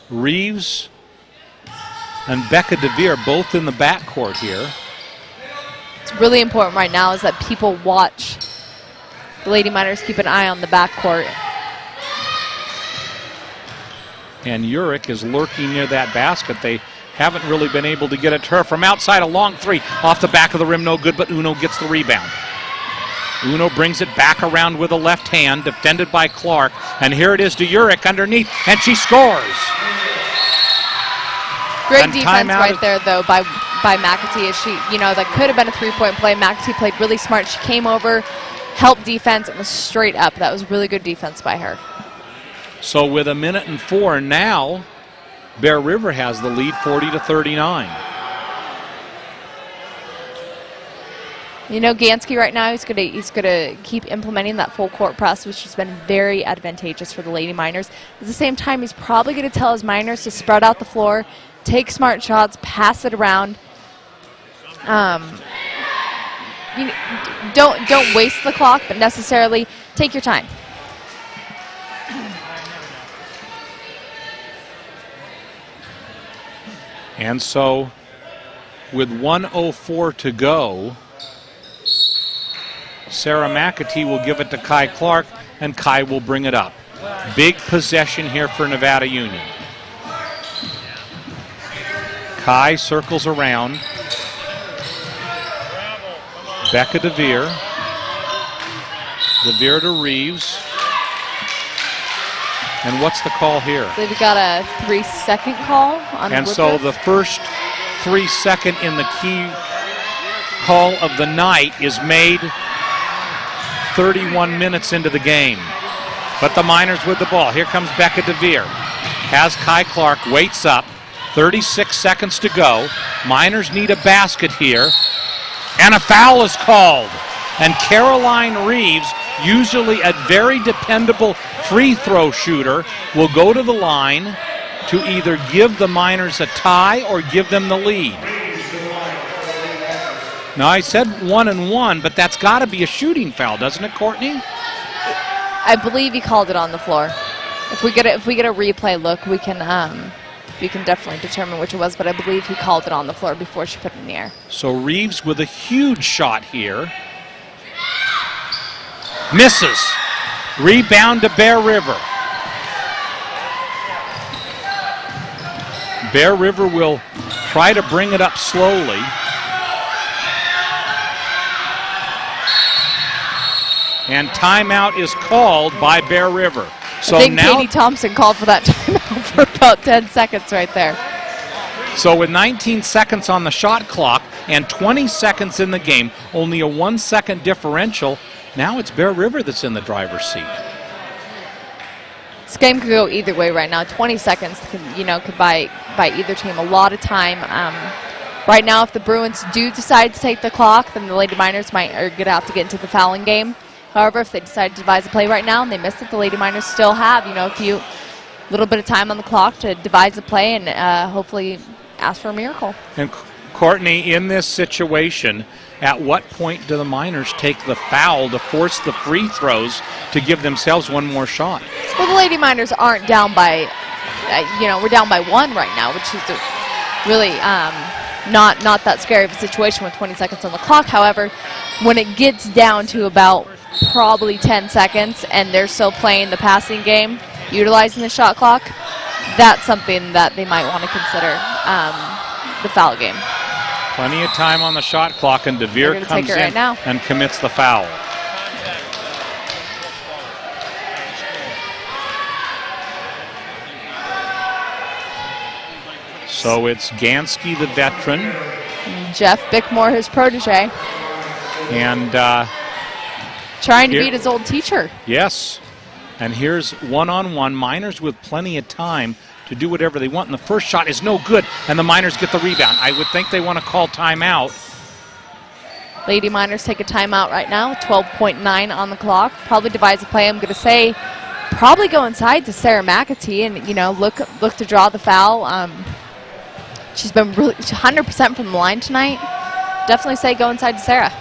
Reeves and Becca DeVere both in the backcourt here. It's really important right now is that people watch the Lady Miners, keep an eye on the backcourt. And Urich is lurking near that basket. They haven't really been able to get it to her. From outside, a long three. Off the back of the rim, no good, but Uno gets the rebound. Uno brings it back around with a left hand, defended by Clark. And here it is to Urich underneath, and she scores. Great And defense timeout right there, though, by McAtee. That could have been a three-point play. McAtee played really smart. She came over, helped defense, and was straight up. That was really good defense by her. So with 1:04 now, Bear River has the lead 40-39. Gansky right now, he's gonna keep implementing that full court press, which has been very advantageous for the Lady Miners. At the same time, he's probably gonna tell his Miners to spread out the floor, take smart shots, pass it around. Don't waste the clock, but necessarily take your time. And so with 1:04 to go, Sarah McAtee will give it to Kai Clark, and Kai will bring it up. Big possession here for Nevada Union. Kai circles around. Becca DeVere. DeVere to Reeves. And what's the call here? They've got a 3-second call on And Woodruff. so the first 3-second in the key call of the night is made 31 minutes into the game. But the Miners with the ball. Here comes Becca DeVere. Has Kai Clark, waits up. 36 seconds to go. Miners need a basket here. And a foul is called. And Caroline Reeves, usually a very dependable free throw shooter, will go to the line to either give the Miners a tie or give them the lead. Now, I said 1-1, but that's got to be a shooting foul, doesn't it, Courtney? I believe he called it on the floor. If we get a replay look, we can definitely determine which it was, but I believe he called it on the floor before she put it in the air. So Reeves with a huge shot here. Misses. Rebound to Bear River. Bear River will try to bring it up slowly. And timeout is called by Bear River. So I think now Katie Thompson called for that timeout for about 10 seconds right there. So with 19 seconds on the shot clock and 20 seconds in the game, only a 1 second differential. Now it's Bear River that's in the driver's seat. This game could go either way right now. 20 seconds could buy either team a lot of time. Right now, if the Bruins do decide to take the clock, then the Lady Miners are going to have to get into the fouling game. However, if they decide to devise a play right now and they miss it, the Lady Miners still have, a little bit of time on the clock to devise a play and hopefully ask for a miracle. And Courtney, in this situation, at what point do the Miners take the foul to force the free throws to give themselves one more shot? Well, the Lady Miners aren't down by, we're down by 1 right now, which is really not that scary of a situation with 20 seconds on the clock. However, when it gets down to about probably 10 seconds and they're still playing the passing game, utilizing the shot clock, that's something that they might want to consider the foul game. Plenty of time on the shot clock, and DeVere comes in and commits the foul. So it's Gansky, the veteran. And Jeff Bickmore, his protege. And trying to beat his old teacher. Yes. And here's one-on-one. Miners with plenty of time to do whatever they want. And the first shot is no good, and the Miners get the rebound. I would think they want to call timeout. Lady Miners take a timeout right now. 12.9 on the clock. Probably devise a play. I'm going to say probably go inside to Sarah McAtee and, look to draw the foul. She's been really 100% from the line tonight. Definitely say go inside to Sarah.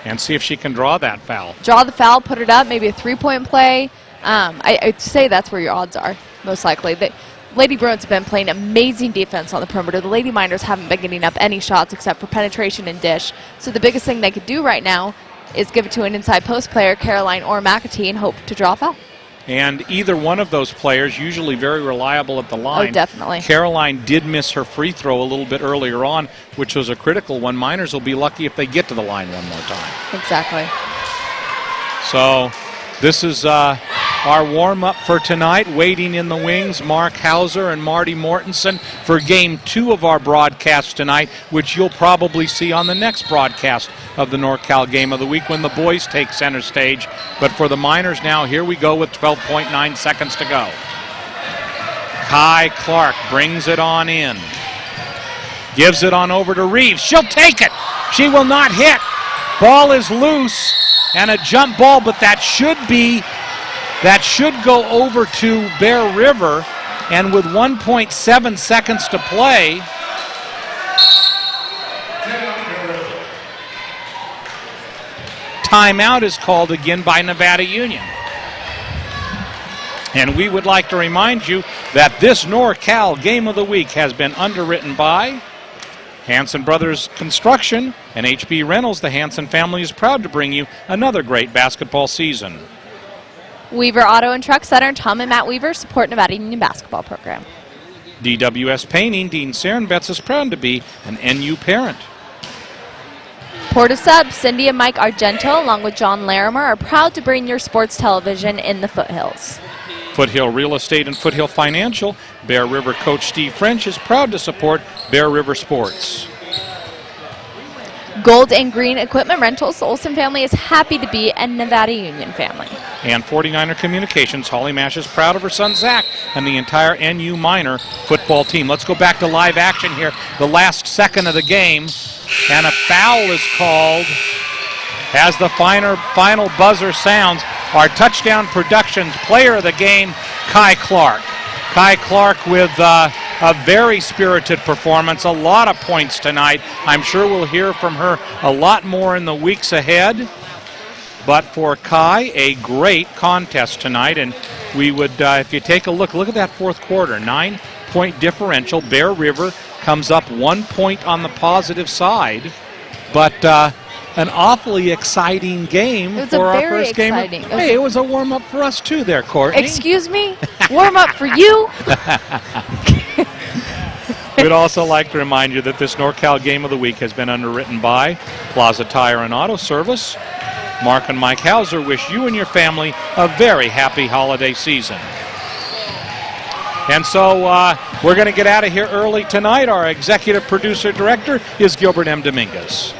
And see if she can draw that foul. Draw the foul, put it up, maybe a three-point play. I'd say that's where your odds are, most likely. The Lady Bruins have been playing amazing defense on the perimeter. The Lady Miners haven't been getting up any shots except for penetration and dish. So the biggest thing they could do right now is give it to an inside post player, Caroline or McAtee, and hope to draw a foul. And either one of those players, usually very reliable at the line. Oh, definitely. Caroline did miss her free throw a little bit earlier on, which was a critical one. Miners will be lucky if they get to the line one more time. Exactly. So this is our warm-up for tonight. Waiting in the wings, Mark Hauser and Marty Mortensen for Game 2 of our broadcast tonight, which you'll probably see on the next broadcast of the NorCal Game of the Week when the boys take center stage. But for the Miners now, here we go with 12.9 seconds to go. Kai Clark brings it on in. Gives it on over to Reeves. She'll take it. She will not hit. Ball is loose and a jump ball, but that should go over to Bear River. And with 1.7 seconds to play, timeout is called again by Nevada Union. And we would like to remind you that this NorCal Game of the Week has been underwritten by Hanson Brothers Construction and HB Reynolds. The Hanson family is proud to bring you another great basketball season. Weaver Auto and Truck Center, Tom and Matt Weaver support Nevada Union basketball program. DWS Painting, Dean Sarenbetz is proud to be an NU parent. Port of Subs, Cindy and Mike Argento, along with John Larimer, are proud to bring your sports television in the Foothills. Foothill Real Estate and Foothill Financial, Bear River coach Steve French is proud to support Bear River Sports. Gold and Green Equipment Rentals, the Olson family is happy to be a Nevada Union family. And 49er Communications, Holly Mash is proud of her son Zach and the entire NU Minor football team. Let's go back to live action here. The last second of the game, and a foul is called as the final buzzer sounds. Our Touchdown Productions player of the game, Kai Clark. Kai Clark with a very spirited performance, a lot of points tonight. I'm sure we'll hear from her a lot more in the weeks ahead. But for Kai, a great contest tonight. And we would, if you take a look at that fourth quarter, 9-point differential. Bear River comes up 1 point on the positive side. But an awfully exciting game for our first game. Hey, it was a warm-up for us too there, Courtney. Excuse me? Warm-up for you? We'd also like to remind you that this NorCal Game of the Week has been underwritten by Plaza Tire and Auto Service. Mark and Mike Hauser wish you and your family a very happy holiday season. And so We're going to get out of here early tonight. Our executive producer director is Gilbert M. Dominguez.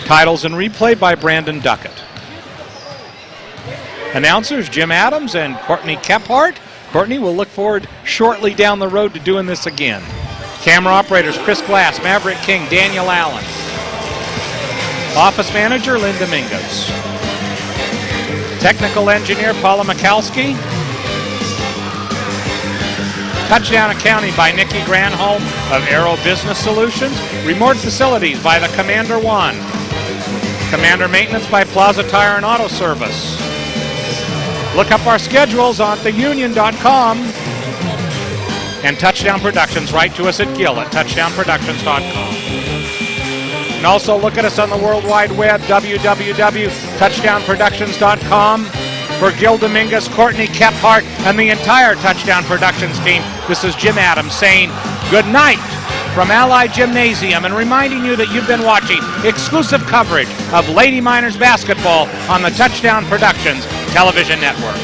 Titles and replay by Brandon Duckett. Announcers Jim Adams and Courtney Kephart. Courtney will look forward shortly down the road to doing this again. Camera operators Chris Glass, Maverick King, Daniel Allen. Office manager Lynn Dominguez. Technical engineer Paula Mikalski. Touchdown accounting by Nikki Granholm of Aero Business Solutions. Remote facilities by the Commander One. Commander maintenance by Plaza Tire and Auto Service. Look up our schedules on theunion.com. And Touchdown Productions, write to us at Gil at touchdownproductions.com. And also look at us on the World Wide Web, www.touchdownproductions.com. For Gil Dominguez, Courtney Kephart, and the entire Touchdown Productions team, this is Jim Adams saying good night from Allied Gymnasium and reminding you that you've been watching exclusive coverage of Lady Miners basketball on the Touchdown Productions television network.